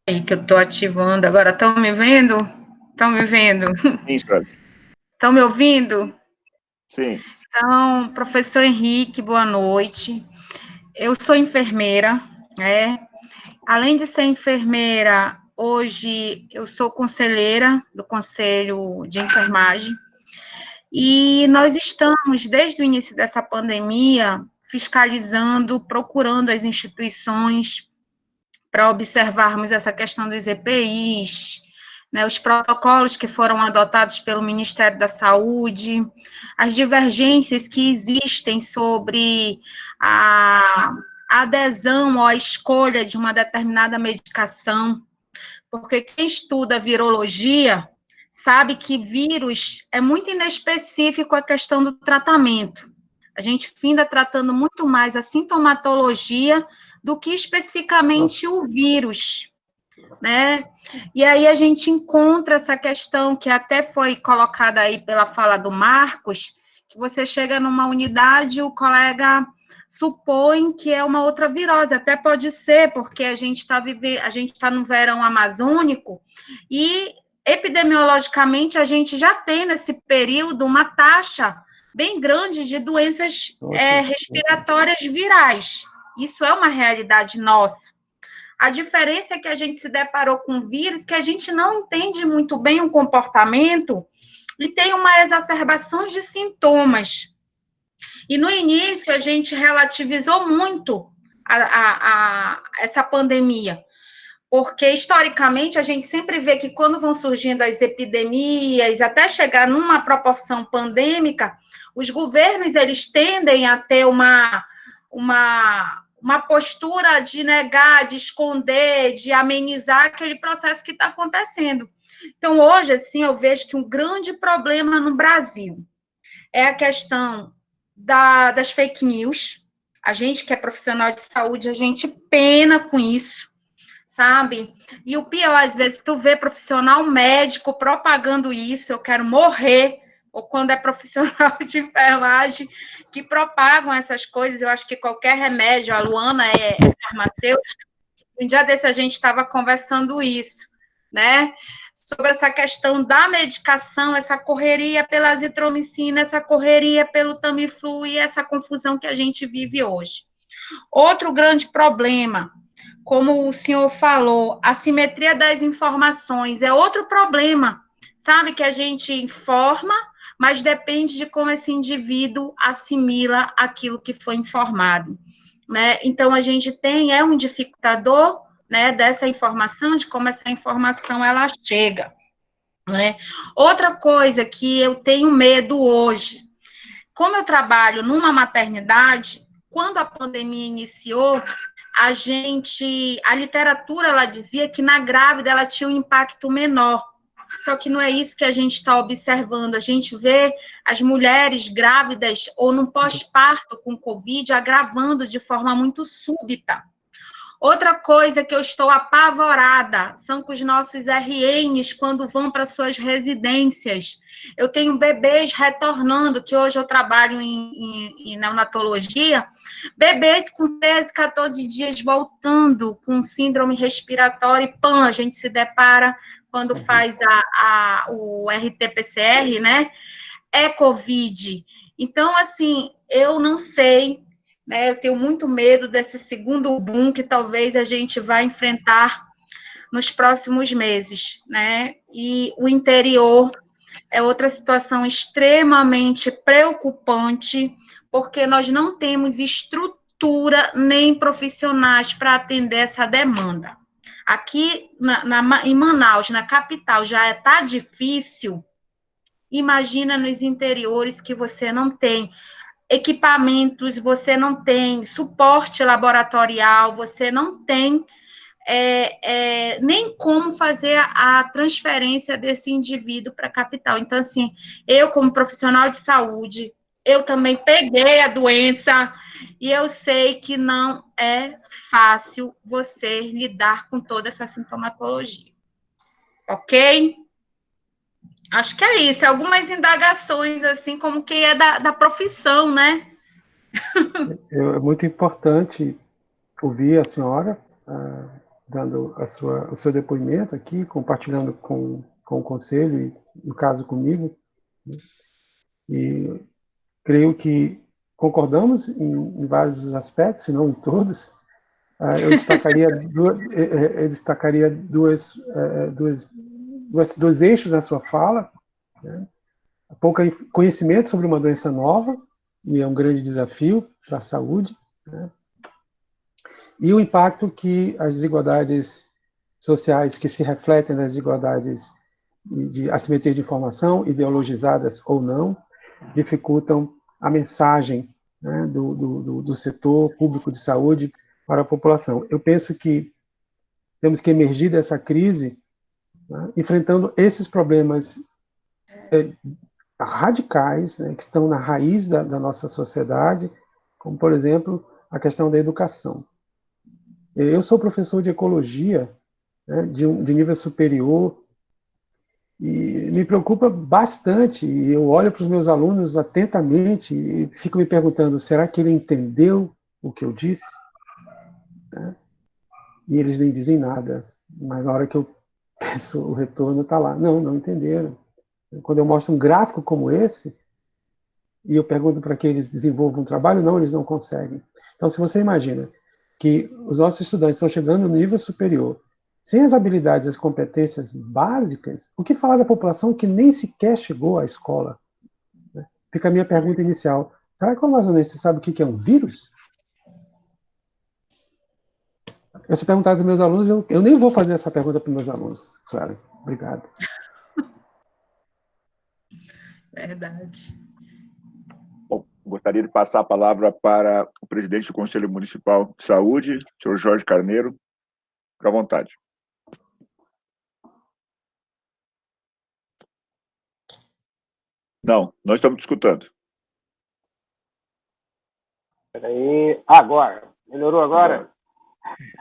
Aí que eu estou ativando. Agora, estão me vendo? Estão me vendo? Sim, senhora. Estão me ouvindo? Sim. Então, professor Henrique, boa noite. Eu sou enfermeira, né? Além de ser enfermeira, hoje eu sou conselheira do Conselho de Enfermagem. E nós estamos, desde o início dessa pandemia, fiscalizando, procurando as instituições para observarmos essa questão dos EPIs, né, os protocolos que foram adotados pelo Ministério da Saúde, as divergências que existem sobre a adesão ou a escolha de uma determinada medicação, porque quem estuda virologia sabe que vírus é muito inespecífico a questão do tratamento. A gente finda tratando muito mais a sintomatologia do que especificamente o vírus, né? E aí a gente encontra essa questão que até foi colocada aí pela fala do Marcos, que você chega numa unidade e o colega supõe que é uma outra virose, até pode ser, porque a gente está no verão amazônico e epidemiologicamente a gente já tem nesse período uma taxa bem grande de doenças respiratórias virais. Isso é uma realidade nossa. A diferença é que a gente se deparou com vírus que a gente não entende muito bem o comportamento e tem uma exacerbação de sintomas. E no início a gente relativizou muito essa pandemia, porque historicamente a gente sempre vê que quando vão surgindo as epidemias, até chegar numa proporção pandêmica, os governos eles tendem a ter uma postura de negar, de esconder, de amenizar aquele processo que está acontecendo. Então, hoje, assim, eu vejo que um grande problema no Brasil é a questão das fake news. A gente que é profissional de saúde, a gente pena com isso, sabe? E o pior, às vezes, tu vê profissional médico propagando isso, eu quero morrer, ou quando é profissional de enfermagem, que propagam essas coisas. Eu acho que qualquer remédio, a Luana é farmacêutica, um dia desse a gente estava conversando isso, né? Sobre essa questão da medicação, essa correria pela azitromicina, essa correria pelo Tamiflu e essa confusão que a gente vive hoje. Outro grande problema, como o senhor falou, a simetria das informações é outro problema, sabe? Que a gente informa, mas depende de como esse indivíduo assimila aquilo que foi informado, né? Então, a gente é um dificultador, né, dessa informação, de como essa informação ela chega, né? Outra coisa que eu tenho medo hoje, como eu trabalho numa maternidade, quando a pandemia iniciou, a literatura, ela dizia que na grávida ela tinha um impacto menor, só que não é isso que a gente está observando, a gente vê as mulheres grávidas ou no pós-parto com Covid agravando de forma muito súbita. Outra coisa que eu estou apavorada são com os nossos RNs quando vão para suas residências. Eu tenho bebês retornando, que hoje eu trabalho em neonatologia, bebês com 13, 14 dias voltando com síndrome respiratória e PAN, a gente se depara quando faz o RT-PCR, né? É Covid. Então, assim, eu não sei, né? Eu tenho muito medo desse segundo boom que talvez a gente vai enfrentar nos próximos meses, né? E o interior é outra situação extremamente preocupante, porque nós não temos estrutura nem profissionais para atender essa demanda. Aqui em Manaus, na capital, já está difícil. Imagina nos interiores que você não tem equipamentos, você não tem suporte laboratorial, você não tem nem como fazer a transferência desse indivíduo para a capital. Então, assim, eu, como profissional de saúde, eu também peguei a doença e eu sei que não é fácil você lidar com toda essa sintomatologia. Ok? Acho que é isso. Algumas indagações, assim, como que é da profissão, né? É muito importante ouvir a senhora dando o seu depoimento aqui, compartilhando com o conselho e, no caso, comigo. E creio que concordamos em vários aspectos, se não em todos. Eu destacaria dois eixos na sua fala, né? Pouco conhecimento sobre uma doença nova, e é um grande desafio para a saúde, né? E o impacto que as desigualdades sociais que se refletem nas desigualdades de assimetria de informação, ideologizadas ou não, dificultam a mensagem, né, do setor público de saúde para a população. Eu penso que temos que emergir dessa crise, né, enfrentando esses problemas radicais, né, que estão na raiz da nossa sociedade, como, por exemplo, a questão da educação. Eu sou professor de ecologia, né, de nível superior, e me preocupa bastante. Eu olho para os meus alunos atentamente e fico me perguntando, será que ele entendeu o que eu disse? Né? E eles nem dizem nada, mas na hora que eu peço o retorno, está lá. Não entenderam. Quando eu mostro um gráfico como esse, e eu pergunto para que eles desenvolvam um trabalho, não, eles não conseguem. Então, se você imagina que os nossos estudantes estão chegando no nível superior, sem as habilidades e as competências básicas, o que falar da população que nem sequer chegou à escola? Fica a minha pergunta inicial. Será que o amazonense sabe o que é um vírus? Eu se perguntar dos meus alunos, eu nem vou fazer essa pergunta para os meus alunos, Suelen. Obrigado. Verdade. Bom, gostaria de passar a palavra para o presidente do Conselho Municipal de Saúde, senhor Jorge Carneiro. Fique à vontade. Não, nós estamos te escutando. Peraí. Agora. Melhorou agora?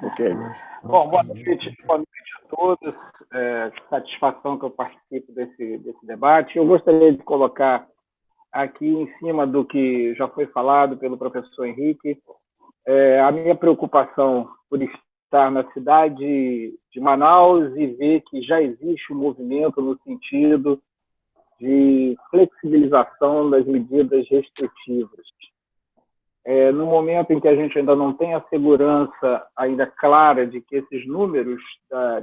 Ok. Bom, boa noite a todos. Satisfação que eu participo desse debate. Eu gostaria de colocar aqui em cima do que já foi falado pelo professor Henrique, a minha preocupação por estar na cidade de Manaus e ver que já existe um movimento no sentido de flexibilização das medidas restritivas. No momento em que a gente ainda não tem a segurança ainda clara de que esses números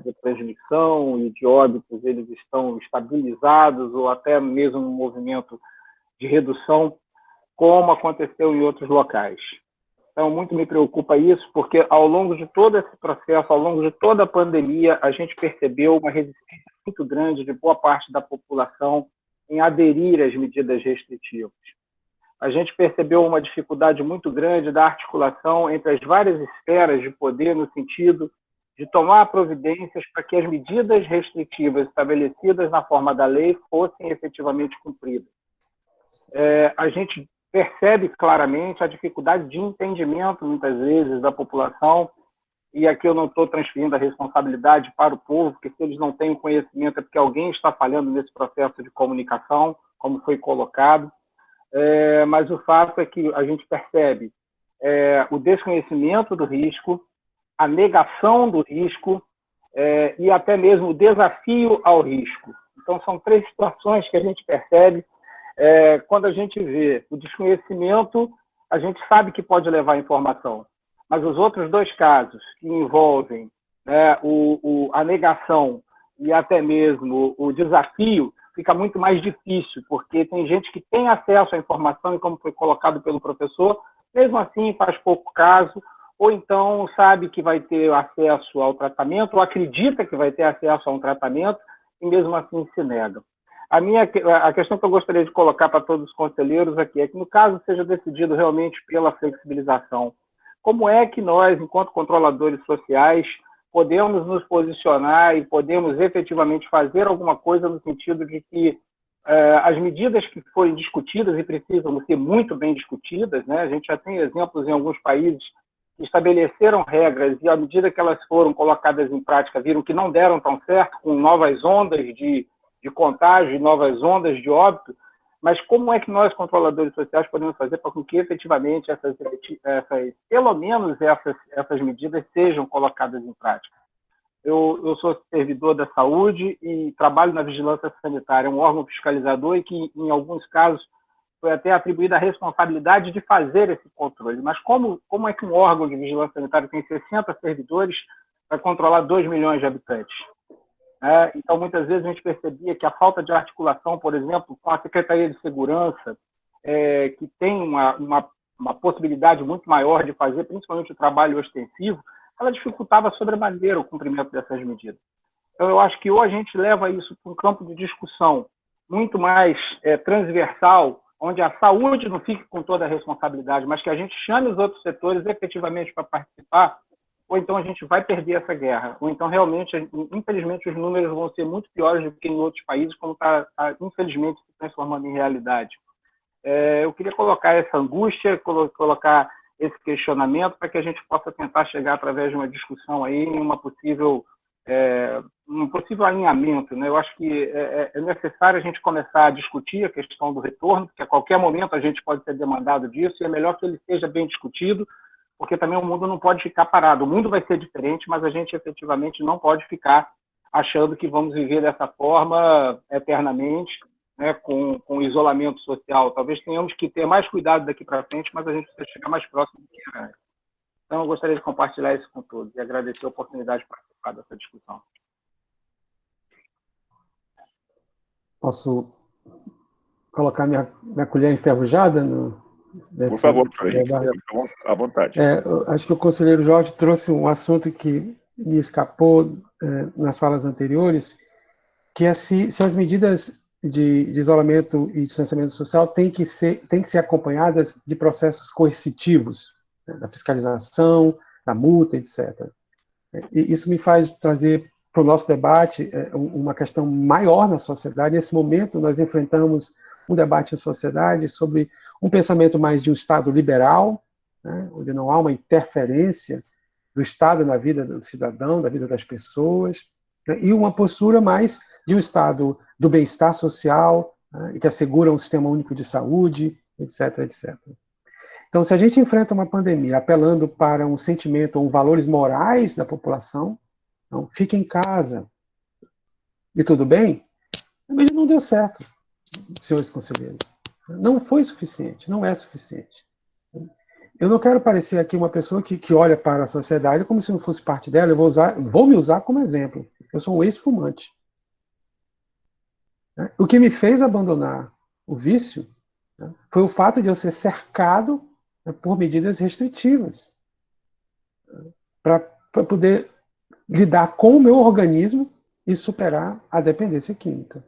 de transmissão e de óbitos eles estão estabilizados ou até mesmo um movimento de redução, como aconteceu em outros locais. Então, muito me preocupa isso, porque ao longo de todo esse processo, ao longo de toda a pandemia, a gente percebeu uma resistência muito grande de boa parte da população em aderir às medidas restritivas. A gente percebeu uma dificuldade muito grande da articulação entre as várias esferas de poder, no sentido de tomar providências para que as medidas restritivas estabelecidas na forma da lei fossem efetivamente cumpridas. A gente percebe claramente a dificuldade de entendimento, muitas vezes, da população, e aqui eu não estou transferindo a responsabilidade para o povo, porque se eles não têm conhecimento é porque alguém está falhando nesse processo de comunicação, como foi colocado. Mas o fato é que a gente percebe o desconhecimento do risco, a negação do risco e até mesmo o desafio ao risco. Então, são três situações que a gente percebe. Quando a gente vê o desconhecimento, a gente sabe que pode levar à informação. Mas os outros dois casos, que envolvem a negação e até mesmo o desafio, fica muito mais difícil, porque tem gente que tem acesso à informação e, como foi colocado pelo professor, mesmo assim faz pouco caso, ou então sabe que vai ter acesso ao tratamento, ou acredita que vai ter acesso a um tratamento, e mesmo assim se nega. A questão que eu gostaria de colocar para todos os conselheiros aqui é que, no caso seja decidido realmente pela flexibilização, como é que nós, enquanto controladores sociais, podemos nos posicionar e podemos efetivamente fazer alguma coisa no sentido de que as medidas que forem discutidas e precisam ser muito bem discutidas, né? A gente já tem exemplos em alguns países que estabeleceram regras e, à medida que elas foram colocadas em prática, viram que não deram tão certo, com novas ondas de contágio, novas ondas de óbito, mas como é que nós, controladores sociais, podemos fazer para que efetivamente pelo menos essas medidas sejam colocadas em prática? Eu sou servidor da saúde e trabalho na vigilância sanitária, um órgão fiscalizador e que, em alguns casos, foi até atribuída a responsabilidade de fazer esse controle. Mas como é que um órgão de vigilância sanitária tem 60 servidores para controlar 2 milhões de habitantes? Então, muitas vezes, a gente percebia que a falta de articulação, por exemplo, com a Secretaria de Segurança, que tem uma possibilidade muito maior de fazer, principalmente o trabalho ostensivo, ela dificultava sobremaneira o cumprimento dessas medidas. Então, eu acho que ou a gente leva isso para um campo de discussão muito mais transversal, onde a saúde não fique com toda a responsabilidade, mas que a gente chame os outros setores efetivamente para participar, ou então a gente vai perder essa guerra, ou então realmente, infelizmente, os números vão ser muito piores do que em outros países, como está, infelizmente, se transformando em realidade. Eu queria colocar essa angústia, colocar esse questionamento, para que a gente possa tentar chegar, através de uma discussão aí, em um possível alinhamento, né? Eu acho que é necessário a gente começar a discutir a questão do retorno, porque a qualquer momento a gente pode ser demandado disso, e é melhor que ele seja bem discutido, porque também o mundo não pode ficar parado. O mundo vai ser diferente, mas a gente efetivamente não pode ficar achando que vamos viver dessa forma eternamente, né, com isolamento social. Talvez tenhamos que ter mais cuidado daqui para frente, mas a gente precisa chegar mais próximo do que era antes. Então, eu gostaria de compartilhar isso com todos e agradecer a oportunidade de participar dessa discussão. Posso colocar minha colher enferrujada Por favor, à vontade. Acho que o conselheiro Jorge trouxe um assunto que me escapou nas falas anteriores, que é se as medidas de isolamento e distanciamento social têm que ser acompanhadas de processos coercitivos, né, da fiscalização, da multa, etc. E isso me faz trazer para o nosso debate uma questão maior na sociedade. Nesse momento, nós enfrentamos um debate em sociedade sobre um pensamento mais de um Estado liberal, né, onde não há uma interferência do Estado na vida do cidadão, da vida das pessoas, né, e uma postura mais de um Estado do bem-estar social, né, que assegura um sistema único de saúde, etc., etc. Então, se a gente enfrenta uma pandemia apelando para um sentimento ou valores morais da população, então, fique em casa, e tudo bem, mas não deu certo, senhores conselheiros. Não foi suficiente, não é suficiente. Eu não quero parecer aqui uma pessoa que olha para a sociedade como se não fosse parte dela. Eu vou me usar como exemplo. Eu sou um ex-fumante. O que me fez abandonar o vício, né, foi o fato de eu ser cercado, né, por medidas restritivas para poder lidar com o meu organismo e superar a dependência química.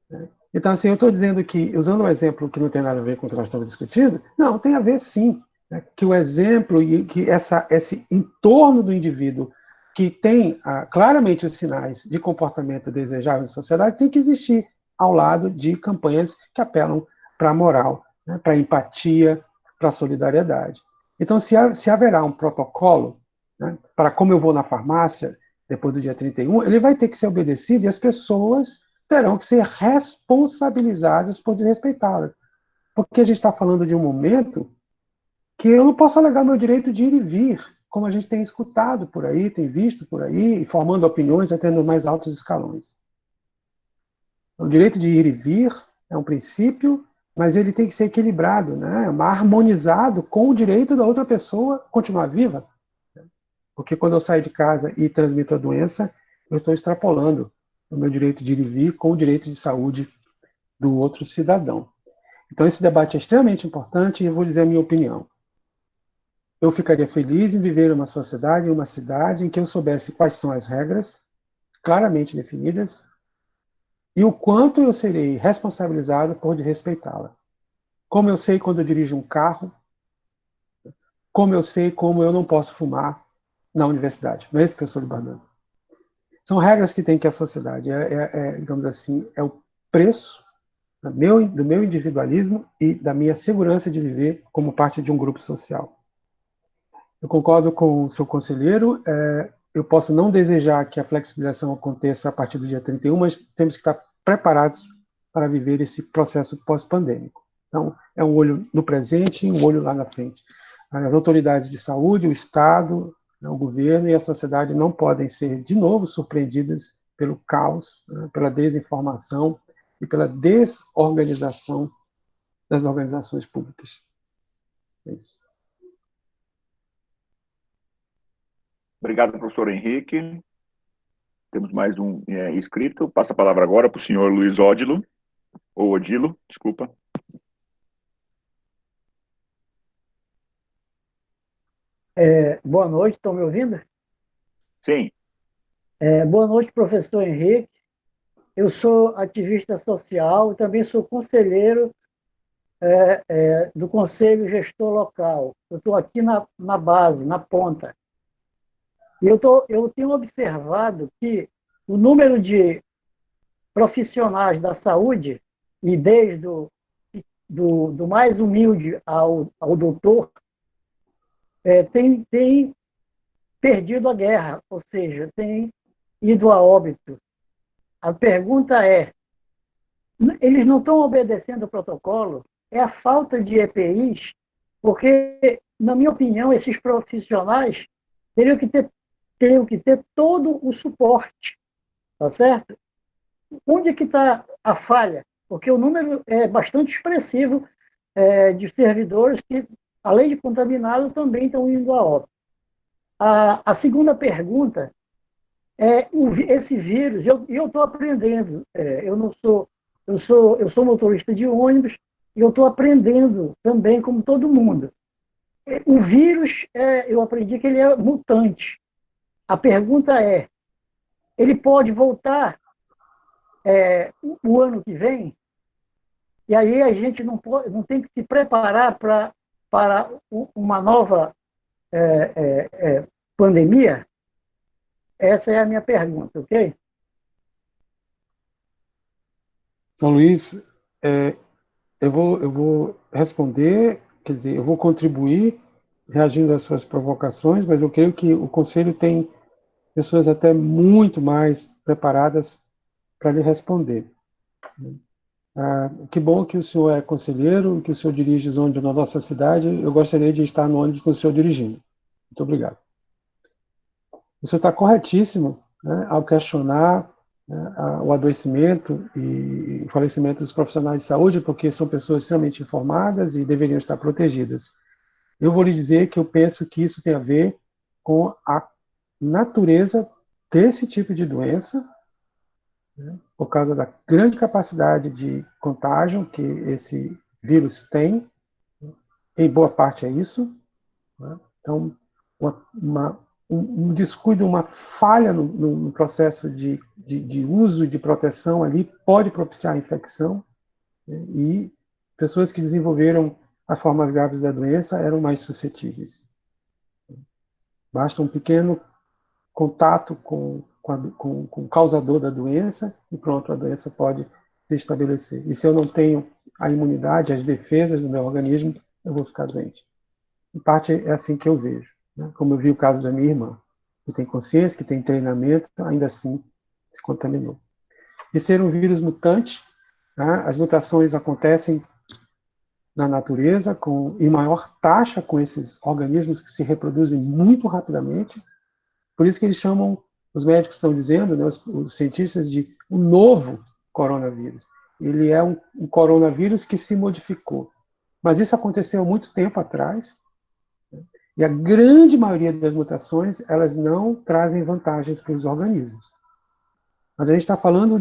Né? Então, assim, eu estou dizendo que, usando um exemplo que não tem nada a ver com o que nós estamos discutindo, não, tem a ver sim, né, que o exemplo e que esse entorno do indivíduo que tem claramente os sinais de comportamento desejável na sociedade tem que existir ao lado de campanhas que apelam para a moral, né, para a empatia, para a solidariedade. Então, se haverá um protocolo, né, para como eu vou na farmácia depois do dia 31, ele vai ter que ser obedecido e as pessoas terão que ser responsabilizadas por desrespeitá-las. Porque a gente está falando de um momento que eu não posso alegar meu direito de ir e vir, como a gente tem escutado por aí, tem visto por aí, formando opiniões até nos mais altos escalões. O direito de ir e vir é um princípio, mas ele tem que ser equilibrado, né? Harmonizado com o direito da outra pessoa continuar viva. Porque quando eu saio de casa e transmito a doença, eu estou extrapolando o meu direito de ir e vir com o direito de saúde do outro cidadão. Então, esse debate é extremamente importante e eu vou dizer a minha opinião. Eu ficaria feliz em viver em uma sociedade, em uma cidade, em que eu soubesse quais são as regras, claramente definidas, e o quanto eu serei responsabilizado por desrespeitá-la. Como eu sei quando eu dirijo um carro, como eu sei como eu não posso fumar na universidade, não é isso que eu sou liberdade. São regras que tem que a sociedade, digamos assim, é o preço do meu individualismo e da minha segurança de viver como parte de um grupo social. Eu concordo com o seu conselheiro, eu posso não desejar que a flexibilização aconteça a partir do dia 31, mas temos que estar preparados para viver esse processo pós-pandêmico. Então, é um olho no presente e um olho lá na frente. As autoridades de saúde, o Estado, o governo e a sociedade não podem ser, de novo, surpreendidas pelo caos, pela desinformação e pela desorganização das organizações públicas. É isso. Obrigado, professor Henrique. Temos mais um inscrito. Passo a palavra agora para o senhor Luiz Odilo, ou Odilo, desculpa. Boa noite, estão me ouvindo? Sim. Boa noite, professor Henrique. Eu sou ativista social e também sou conselheiro do Conselho Gestor Local. Eu estou aqui na base, na ponta. E eu tenho observado que o número de profissionais da saúde, e desde do mais humilde ao doutor, tem perdido a guerra, ou seja, tem ido a óbito. A pergunta é, eles não estão obedecendo o protocolo? É a falta de EPIs? Porque, na minha opinião, esses profissionais teriam que ter todo o suporte, tá certo? Onde é que está a falha? Porque o número é bastante expressivo de servidores que, além de contaminados, também estão indo a óbito. A segunda pergunta é esse vírus, eu estou aprendendo, eu sou motorista de ônibus e eu estou aprendendo também como todo mundo. O vírus, eu aprendi que ele é mutante. A pergunta é, ele pode voltar o ano que vem? E aí a gente não tem que se preparar para uma nova pandemia? Essa é a minha pergunta, ok? São Luís, eu vou responder, quer dizer, eu vou contribuir reagindo às suas provocações, mas eu creio que o Conselho tem pessoas até muito mais preparadas para lhe responder. Que bom que o senhor é conselheiro, que o senhor dirige os ônibus na nossa cidade. Eu gostaria de estar no ônibus com o senhor dirigindo. Muito obrigado. O senhor está corretíssimo, né, ao questionar o adoecimento e o falecimento dos profissionais de saúde, porque são pessoas extremamente informadas e deveriam estar protegidas. Eu vou lhe dizer que eu penso que isso tem a ver com a natureza desse tipo de doença, né, por causa da grande capacidade de contágio que esse vírus tem, em boa parte é isso, né? Então, um descuido, uma falha no processo de uso e de proteção ali pode propiciar a infecção, né? E pessoas que desenvolveram as formas graves da doença eram mais suscetíveis. Basta um pequeno contato com o causador da doença e pronto, a doença pode se estabelecer. E se eu não tenho a imunidade, as defesas do meu organismo, eu vou ficar doente. Em parte é assim que eu vejo, né? Como eu vi o caso da minha irmã, que tem consciência, que tem treinamento, ainda assim se contaminou. De ser um vírus mutante, né? As mutações acontecem na natureza em maior taxa com esses organismos que se reproduzem muito rapidamente. Por isso que eles chamam, os médicos estão dizendo, né, os cientistas, de um novo coronavírus. Ele é um coronavírus que se modificou. Mas isso aconteceu há muito tempo atrás, né, e a grande maioria das mutações, elas não trazem vantagens para os organismos. Mas a gente está falando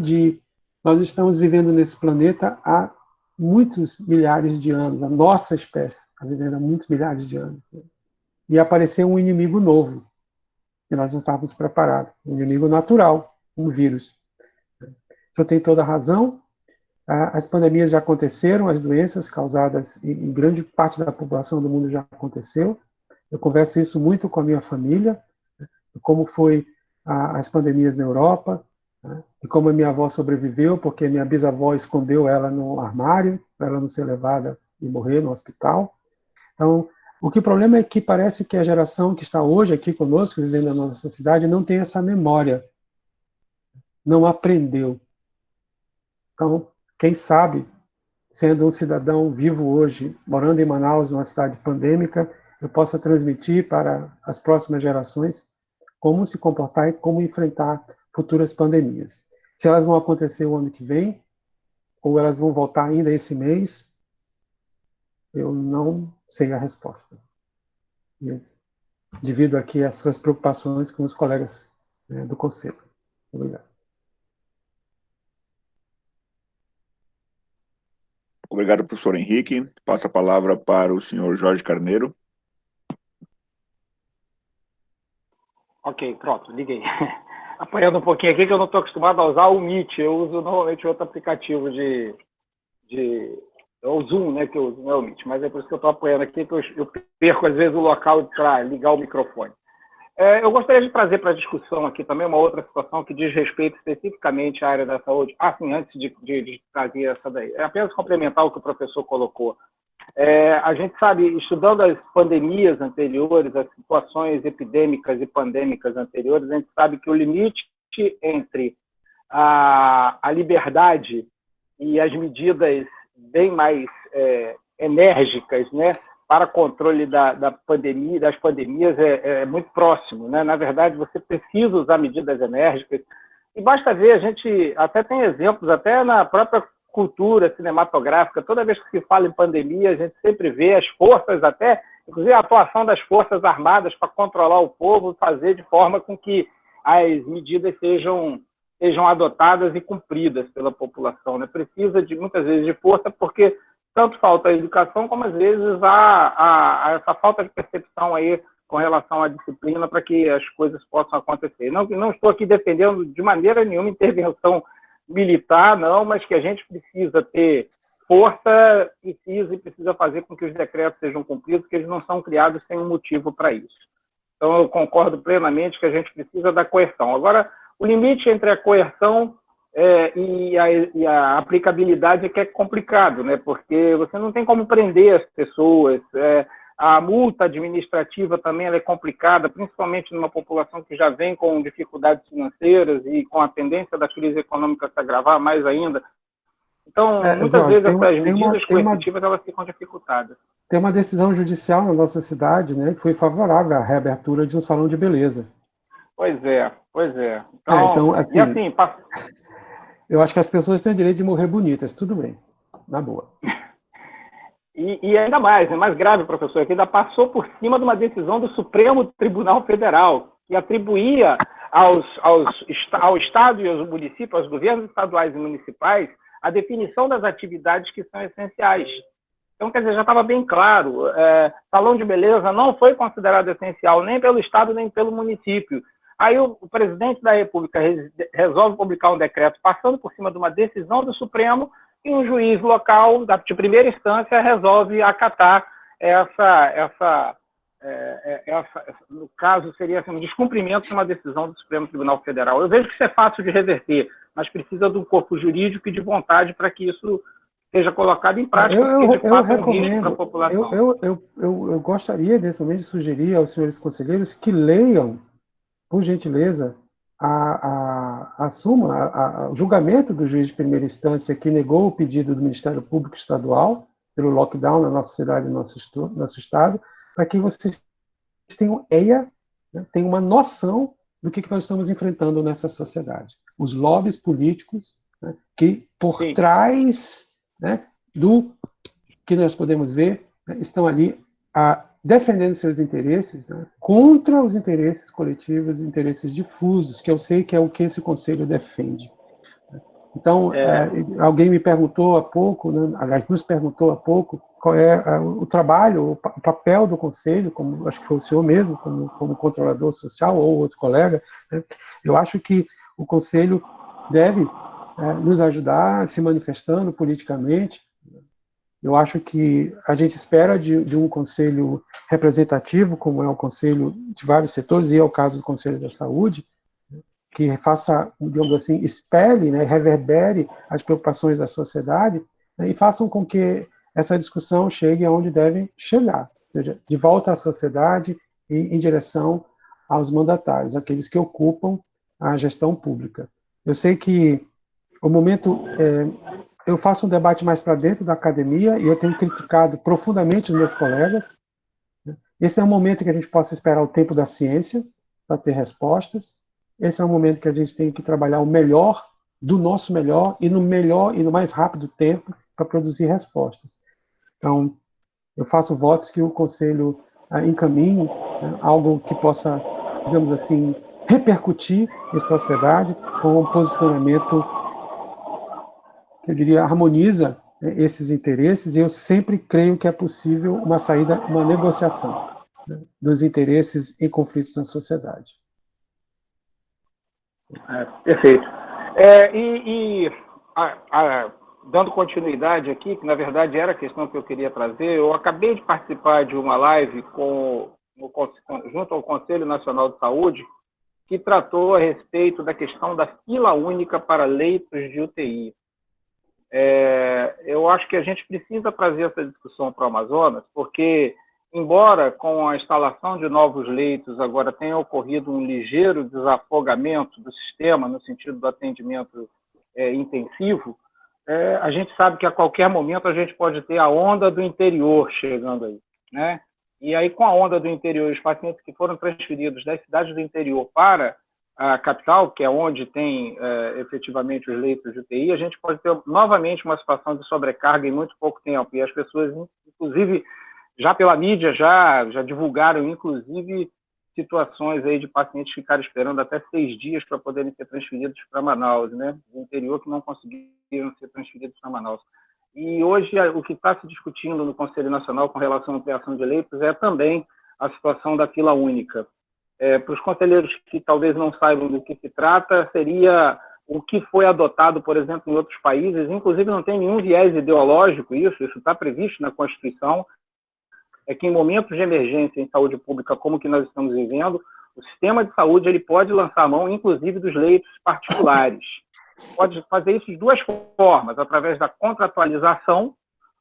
nós estamos vivendo nesse planeta há muitos milhares de anos, a nossa espécie está vivendo há muitos milhares de anos. E apareceu um inimigo novo, e nós não estávamos preparados, um inimigo natural, um vírus. O senhor tem toda a razão, as pandemias já aconteceram, as doenças causadas em grande parte da população do mundo já aconteceu. Eu converso isso muito com a minha família, como foi as pandemias na Europa, e como a minha avó sobreviveu, porque minha bisavó escondeu ela no armário, para ela não ser levada e morrer no hospital. Então, o problema é que parece que a geração que está hoje aqui conosco, vivendo na nossa cidade, não tem essa memória, não aprendeu. Então, quem sabe, sendo um cidadão vivo hoje, morando em Manaus, numa cidade pandêmica, eu possa transmitir para as próximas gerações como se comportar e como enfrentar futuras pandemias. Se elas vão acontecer o ano que vem, ou elas vão voltar ainda esse mês, eu não sei a resposta. Eu divido aqui as suas preocupações com os colegas do Conselho. Obrigado. Obrigado, professor Henrique. Passo a palavra para o senhor Jorge Carneiro. Ok, pronto, liguei. Apanhando um pouquinho aqui, que eu não estou acostumado a usar o Meet, eu uso normalmente outro aplicativo é o Zoom, né, que eu uso, não é o Meet, mas é por isso que eu estou apanhando aqui, que eu perco às vezes o local para ligar o microfone. Eu gostaria de trazer para a discussão aqui também uma outra situação que diz respeito especificamente à área da saúde. Sim, antes de trazer essa daí, é apenas complementar o que o professor colocou. A gente sabe, estudando as pandemias anteriores, as situações epidêmicas e pandêmicas anteriores, a gente sabe que o limite entre a liberdade e as medidas bem mais enérgicas, né, para controle da pandemia, das pandemias é muito próximo, né? Na verdade, você precisa usar medidas enérgicas. E basta ver, a gente até tem exemplos, até na própria cultura cinematográfica, toda vez que se fala em pandemia, a gente sempre vê as forças, até, inclusive a atuação das Forças Armadas para controlar o povo, fazer de forma com que as medidas sejam adotadas e cumpridas pela população, né? Precisa, muitas vezes, de força, porque tanto falta a educação, como às vezes há essa falta de percepção aí com relação à disciplina para que as coisas possam acontecer. Não estou aqui defendendo de maneira nenhuma intervenção militar, não, mas que a gente precisa ter força e precisa fazer com que os decretos sejam cumpridos, que eles não são criados sem um motivo para isso. Então, eu concordo plenamente que a gente precisa da coerção. Agora, o limite entre a coerção e a aplicabilidade é que é complicado, né? Porque você não tem como prender as pessoas, a multa administrativa também ela é complicada, principalmente numa população que já vem com dificuldades financeiras e com a tendência da crise econômica se agravar mais ainda. Então, muitas vezes essas medidas coercitivas elas ficam dificultadas. Tem uma decisão judicial na nossa cidade, né, que foi favorável à reabertura de um salão de beleza. Pois é. Então assim, e assim, eu acho que as pessoas têm o direito de morrer bonitas, tudo bem, na boa. E ainda mais, é mais grave, professor, que ainda passou por cima de uma decisão do Supremo Tribunal Federal, que atribuía ao Estado e aos municípios, aos governos estaduais e municipais, a definição das atividades que são essenciais. Então, quer dizer, já estava bem claro, salão de beleza não foi considerado essencial nem pelo Estado nem pelo município. Aí o presidente da República resolve publicar um decreto passando por cima de uma decisão do Supremo e um juiz local, de primeira instância, resolve acatar no caso, seria assim, um descumprimento de uma decisão do Supremo Tribunal Federal. Eu vejo que isso é fácil de reverter, mas precisa de um corpo jurídico e de vontade para que isso seja colocado em prática, porque de fato é um risco para a população. Eu gostaria, nesse momento, de sugerir aos senhores conselheiros que leiam, por gentileza, a súmula, o julgamento do juiz de primeira instância que negou o pedido do Ministério Público Estadual pelo lockdown na nossa cidade e no nosso estado, para que vocês tenham tenham uma noção do que nós estamos enfrentando nessa sociedade. Os lobbies políticos, né, que por Sim. trás, né, do que nós podemos ver, né, estão ali defendendo seus interesses, né, contra os interesses coletivos, os interesses difusos, que eu sei que é o que esse conselho defende. Então, alguém me perguntou há pouco, né, aliás, nos perguntou há pouco, qual é o trabalho, o papel do conselho, como acho que foi o senhor mesmo, como controlador social, ou outro colega, né. Eu acho que o conselho deve nos ajudar se manifestando politicamente. Eu acho que a gente espera de um conselho representativo, como é o conselho de vários setores, e é o caso do Conselho da Saúde, que faça, digamos assim, espelhe, né, reverbere as preocupações da sociedade, né, e façam com que essa discussão chegue aonde deve chegar, ou seja, de volta à sociedade e em direção aos mandatários, aqueles que ocupam a gestão pública. Eu sei que o momento... eu faço um debate mais para dentro da academia e eu tenho criticado profundamente os meus colegas. Esse é um momento que a gente possa esperar o tempo da ciência para ter respostas. Esse é um momento que a gente tem que trabalhar o melhor do nosso melhor e no mais rápido tempo para produzir respostas. Então, eu faço votos que o Conselho encaminhe, né, algo que possa, digamos assim, repercutir em sociedade com um posicionamento que eu diria harmoniza, né, esses interesses, e eu sempre creio que é possível uma saída, uma negociação, né, dos interesses em conflitos na sociedade. Perfeito. Dando continuidade aqui, que na verdade era a questão que eu queria trazer, eu acabei de participar de uma live junto ao Conselho Nacional de Saúde, que tratou a respeito da questão da fila única para leitos de UTI. Eu acho que a gente precisa trazer essa discussão para o Amazonas, porque, embora com a instalação de novos leitos agora tenha ocorrido um ligeiro desafogamento do sistema, no sentido do atendimento intensivo, a gente sabe que a qualquer momento a gente pode ter a onda do interior chegando aí, né? E aí, com a onda do interior, os pacientes que foram transferidos das cidades do interior para a capital, que é onde tem efetivamente os leitos de UTI, a gente pode ter novamente uma situação de sobrecarga em muito pouco tempo. E as pessoas, inclusive, já pela mídia, já divulgaram, inclusive, situações aí de pacientes ficarem esperando até 6 dias para poderem ser transferidos para Manaus, né? Do interior que não conseguiram ser transferidos para Manaus. E hoje o que está se discutindo no Conselho Nacional com relação à ampliação de leitos é também a situação da fila única. Para os conselheiros que talvez não saibam do que se trata, seria o que foi adotado, por exemplo, em outros países, inclusive não tem nenhum viés ideológico isso está previsto na Constituição, é que em momentos de emergência em saúde pública como o que nós estamos vivendo, o sistema de saúde ele pode lançar a mão, inclusive, dos leitos particulares. Pode fazer isso de 2 formas, através da contratualização,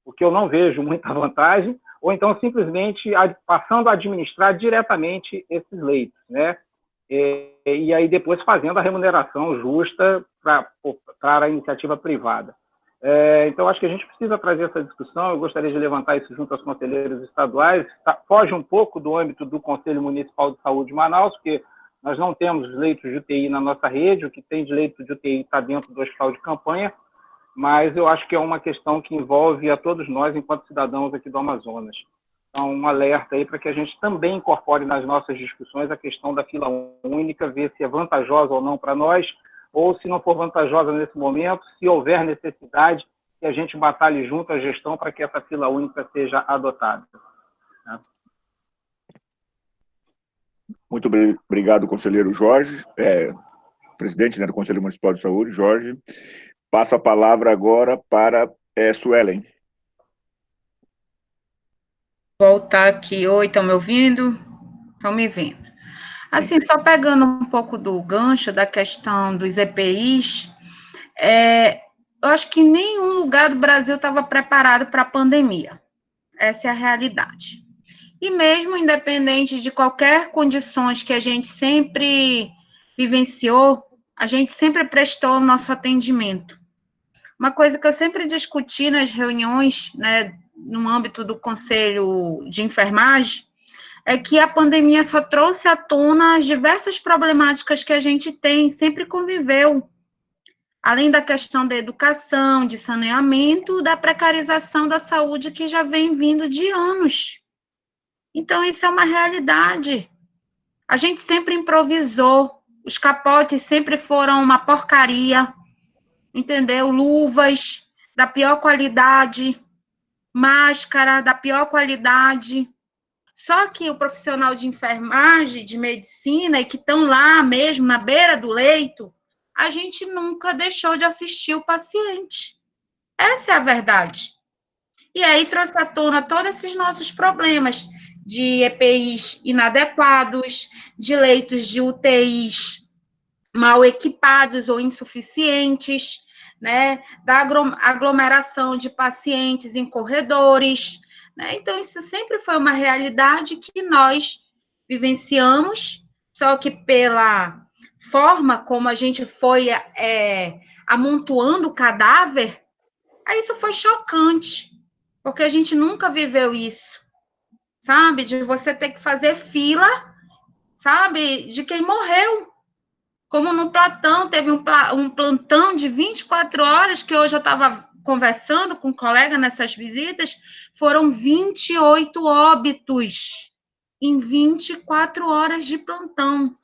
o que eu não vejo muita vantagem, ou então simplesmente passando a administrar diretamente esses leitos, né? E aí depois fazendo a remuneração justa para a iniciativa privada. Então, acho que a gente precisa trazer essa discussão, eu gostaria de levantar isso junto aos conselheiros estaduais, foge um pouco do âmbito do Conselho Municipal de Saúde de Manaus, porque nós não temos leitos de UTI na nossa rede, o que tem de leito de UTI está dentro do hospital de campanha, mas eu acho que é uma questão que envolve a todos nós, enquanto cidadãos aqui do Amazonas. Então, um alerta aí para que a gente também incorpore nas nossas discussões a questão da fila única, ver se é vantajosa ou não para nós, ou se não for vantajosa nesse momento, se houver necessidade, que a gente batalhe junto à gestão para que essa fila única seja adotada. Muito obrigado, conselheiro Jorge, presidente, né, do Conselho Municipal de Saúde, Jorge. Passo a palavra agora para Suelen. Voltar aqui. Oi, estão me ouvindo? Estão me vendo. Assim, só pegando um pouco do gancho da questão dos EPIs, eu acho que nenhum lugar do Brasil estava preparado para a pandemia. Essa é a realidade. E mesmo independente de qualquer condições que a gente sempre vivenciou, a gente sempre prestou o nosso atendimento. Uma coisa que eu sempre discuti nas reuniões, né, no âmbito do Conselho de Enfermagem, é que a pandemia só trouxe à tona as diversas problemáticas que a gente tem, sempre conviveu, além da questão da educação, de saneamento, da precarização da saúde que já vem vindo de anos. Então, isso é uma realidade. A gente sempre improvisou, os capotes sempre foram uma porcaria, entendeu? Luvas da pior qualidade, máscara da pior qualidade. Só que o profissional de enfermagem, de medicina, e que estão lá mesmo, na beira do leito, a gente nunca deixou de assistir o paciente. Essa é a verdade. E aí trouxe à tona todos esses nossos problemas de EPIs inadequados, de leitos de UTIs mal equipados ou insuficientes, né, da aglomeração de pacientes em corredores, né? Então, isso sempre foi uma realidade que nós vivenciamos, só que pela forma como a gente foi amontoando o cadáver, aí isso foi chocante, porque a gente nunca viveu isso, sabe? De você ter que fazer fila, sabe? De quem morreu. Como no plantão, teve um plantão de 24 horas, que hoje eu estava conversando com um colega nessas visitas, foram 28 óbitos em 24 horas de plantão.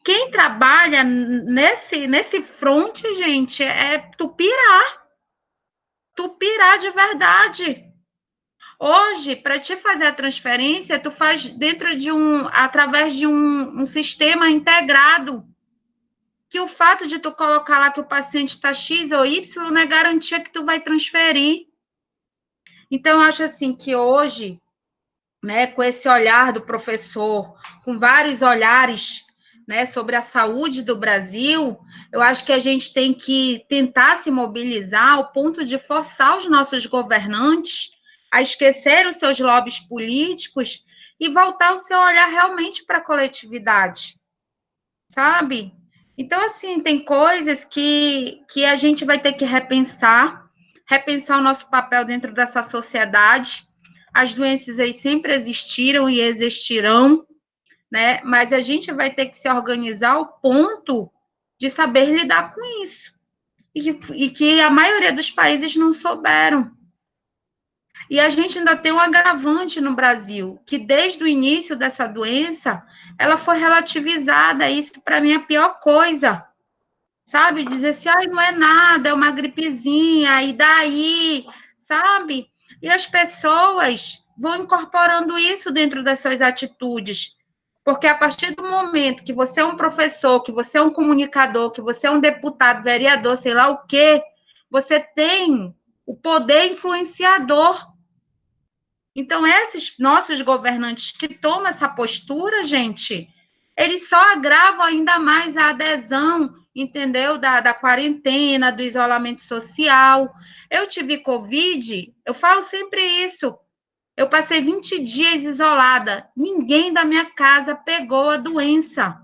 Quem trabalha nesse front, gente, é tu pirar de verdade. Hoje, para te fazer a transferência, tu faz através de um sistema integrado, que o fato de tu colocar lá que o paciente está X ou Y não é garantia que tu vai transferir. Então, eu acho assim que hoje, né, com esse olhar do professor, com vários olhares, né, sobre a saúde do Brasil, eu acho que a gente tem que tentar se mobilizar ao ponto de forçar os nossos governantes a esquecer os seus lobbies políticos e voltar o seu olhar realmente para a coletividade, sabe? Então, assim, tem coisas que a gente vai ter que repensar o nosso papel dentro dessa sociedade. As doenças aí sempre existiram e existirão, né? Mas a gente vai ter que se organizar ao ponto de saber lidar com isso. E que a maioria dos países não souberam. E a gente ainda tem um agravante no Brasil, que desde o início dessa doença, ela foi relativizada. Isso, para mim, é a pior coisa. Sabe? Dizer assim, ai, não é nada, é uma gripezinha, e daí, sabe? E as pessoas vão incorporando isso dentro das suas atitudes. Porque a partir do momento que você é um professor, que você é um comunicador, que você é um deputado, vereador, sei lá o quê, você tem o poder influenciador. Então, esses nossos governantes que tomam essa postura, gente, eles só agravam ainda mais a adesão, entendeu? Da quarentena, do isolamento social. Eu tive Covid, eu falo sempre isso. Eu passei 20 dias isolada. Ninguém da minha casa pegou a doença.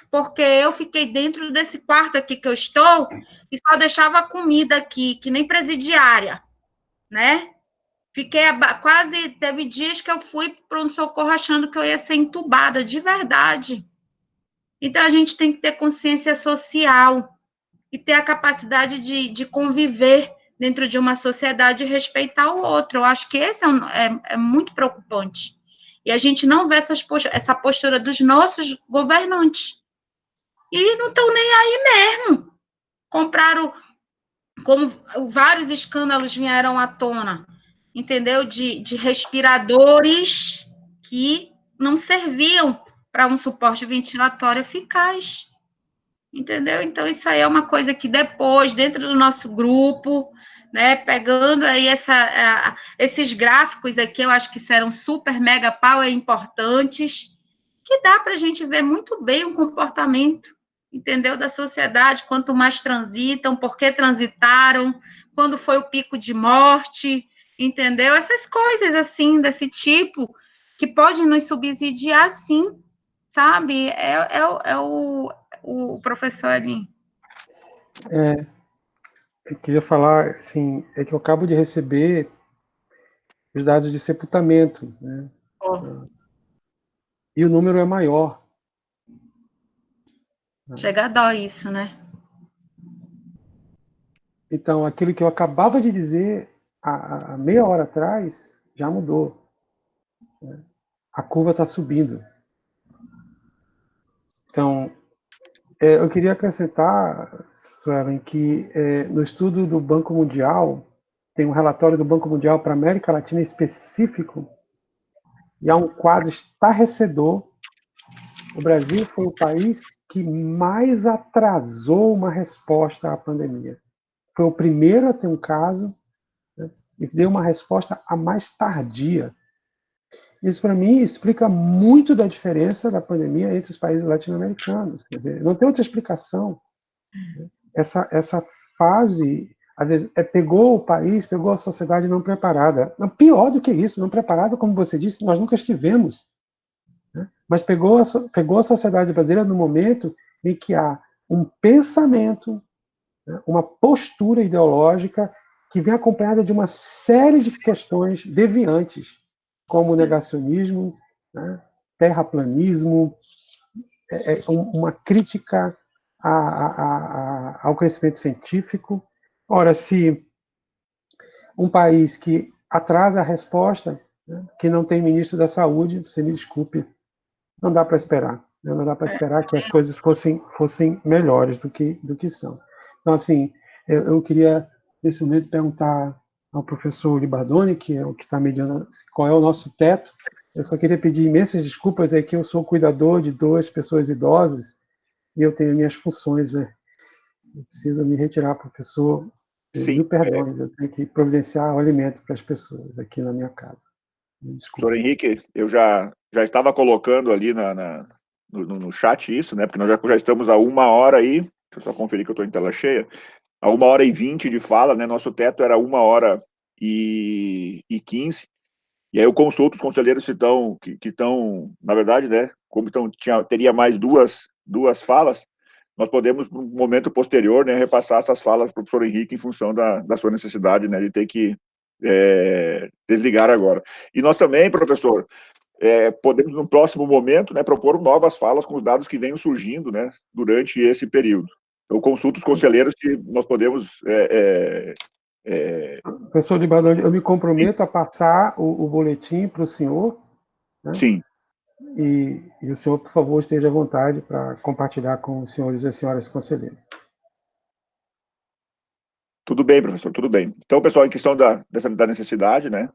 Porque eu fiquei dentro desse quarto aqui que eu estou e só deixava comida aqui, que nem presidiária, né? Fiquei quase, teve dias que eu fui para um socorro achando que eu ia ser entubada, de verdade. Então, a gente tem que ter consciência social e ter a capacidade de conviver dentro de uma sociedade e respeitar o outro. Eu acho que esse é muito preocupante. E a gente não vê essa postura dos nossos governantes. E não estão nem aí mesmo. Compraram, como vários escândalos vieram à tona, entendeu? De respiradores que não serviam para um suporte ventilatório eficaz, entendeu? Então, isso aí é uma coisa que depois, dentro do nosso grupo, né, pegando aí esses gráficos aqui, eu acho que serão super, mega, power importantes, que dá para a gente ver muito bem o comportamento, entendeu, da sociedade, quanto mais transitam, por que transitaram, quando foi o pico de morte, entendeu? Essas coisas, assim, desse tipo, que podem nos subsidiar, sim, sabe? O professor ali. Eu queria falar, assim, é que eu acabo de receber os dados de sepultamento, né? E o número é maior. Chega a dó isso, né? Então, aquilo que eu acabava de dizer há meia hora atrás já mudou, né? a curva está subindo. Então, eu queria acrescentar, Suelen, que no estudo do Banco Mundial, tem um relatório do Banco Mundial para a América Latina específico, e há um quadro estarrecedor. O Brasil foi o país que mais atrasou uma resposta à pandemia. Foi o primeiro a ter um caso, né, e deu uma resposta a mais tardia. Isso, para mim, explica muito da diferença da pandemia entre os países latino-americanos. Quer dizer, não tem outra explicação. Essa fase, às vezes, pegou o país, pegou a sociedade não preparada. Não, pior do que isso, não preparada, como você disse, nós nunca estivemos. Né? Mas pegou a sociedade brasileira no momento em que há um pensamento, né, uma postura ideológica que vem acompanhada de uma série de questões deviantes, como o negacionismo, né, terraplanismo, uma crítica ao conhecimento científico. Ora, se um país que atrasa a resposta, né, que não tem ministro da saúde, você me desculpe, não dá para esperar. Né, não dá para esperar que as coisas fossem melhores do que são. Então, assim, eu queria, nesse momento, perguntar ao professor Libardoni, que é o que está mediando, qual é o nosso teto. Eu só queria pedir imensas desculpas, que eu sou cuidador de 2 pessoas idosas e eu tenho minhas funções. Eu preciso me retirar, professor. Mil perdões, eu tenho que providenciar o alimento para as pessoas aqui na minha casa. Desculpa. Professor Henrique, eu já estava colocando ali no chat isso, né? Porque nós já estamos a 1 hora aí. Deixa eu só conferir que eu estou em tela cheia. A 1h20 de fala, né? Nosso teto era 1h15. E aí eu consulto os conselheiros que estão, na verdade, né? Como teria mais duas falas, nós podemos, no momento posterior, né, repassar essas falas para o professor Henrique em função da sua necessidade, né, de ter que desligar agora. E nós também, professor, podemos, no próximo momento, né, propor novas falas com os dados que venham surgindo, né, durante esse período. Eu consulto os conselheiros se nós podemos... Professor Libardoni, eu me comprometo a passar o boletim para o senhor. Né? Sim. E o senhor, por favor, esteja à vontade para compartilhar com os senhores e as senhoras conselheiros. Tudo bem, professor, tudo bem. Então, pessoal, em questão da necessidade, né,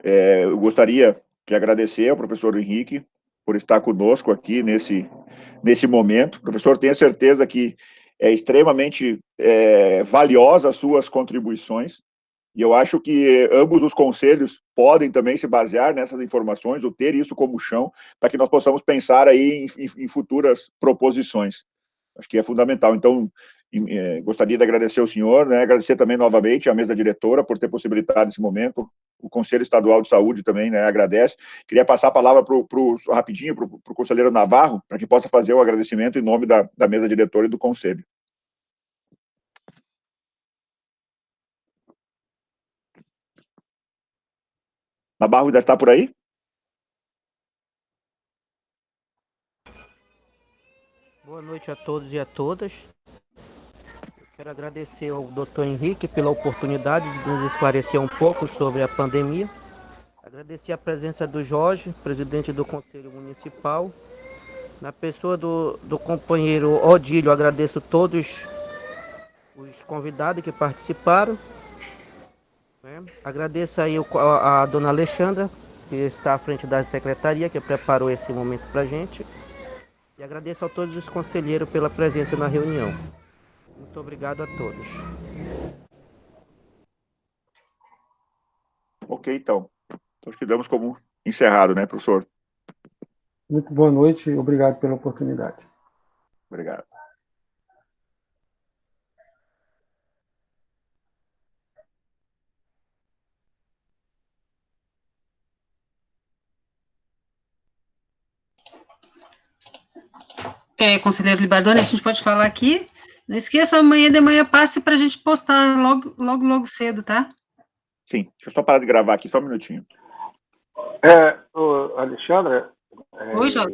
eu gostaria de agradecer ao professor Henrique por estar conosco aqui nesse momento. Professor, tenha certeza que é extremamente valiosa as suas contribuições, e eu acho que ambos os conselhos podem também se basear nessas informações, ou ter isso como chão, para que nós possamos pensar aí em futuras proposições. Acho que é fundamental. Então, gostaria de agradecer ao senhor, né, agradecer também novamente à mesa diretora por ter possibilitado esse momento, o Conselho Estadual de Saúde também, né, agradece. Queria passar a palavra rapidinho para o conselheiro Navarro, para que possa fazer o agradecimento em nome da mesa diretora e do Conselho. Navarro ainda está por aí? Boa noite a todos e a todas. Quero agradecer ao Dr. Henrique pela oportunidade de nos esclarecer um pouco sobre a pandemia. Agradecer a presença do Jorge, presidente do Conselho Municipal. Na pessoa do companheiro Odílio, agradeço todos os convidados que participaram. Agradeço aí a dona Alexandra, que está à frente da secretaria, que preparou esse momento para a gente. E agradeço a todos os conselheiros pela presença na reunião. Muito obrigado a todos. Ok, então. Acho que damos como encerrado, né, professor? Muito boa noite e obrigado pela oportunidade. Obrigado. Conselheiro Libardoni, a gente pode falar aqui. Não esqueça, amanhã de manhã passe para a gente postar logo cedo, tá? Sim, deixa eu só parar de gravar aqui, só um minutinho. Alexandra... Oi, Jorge.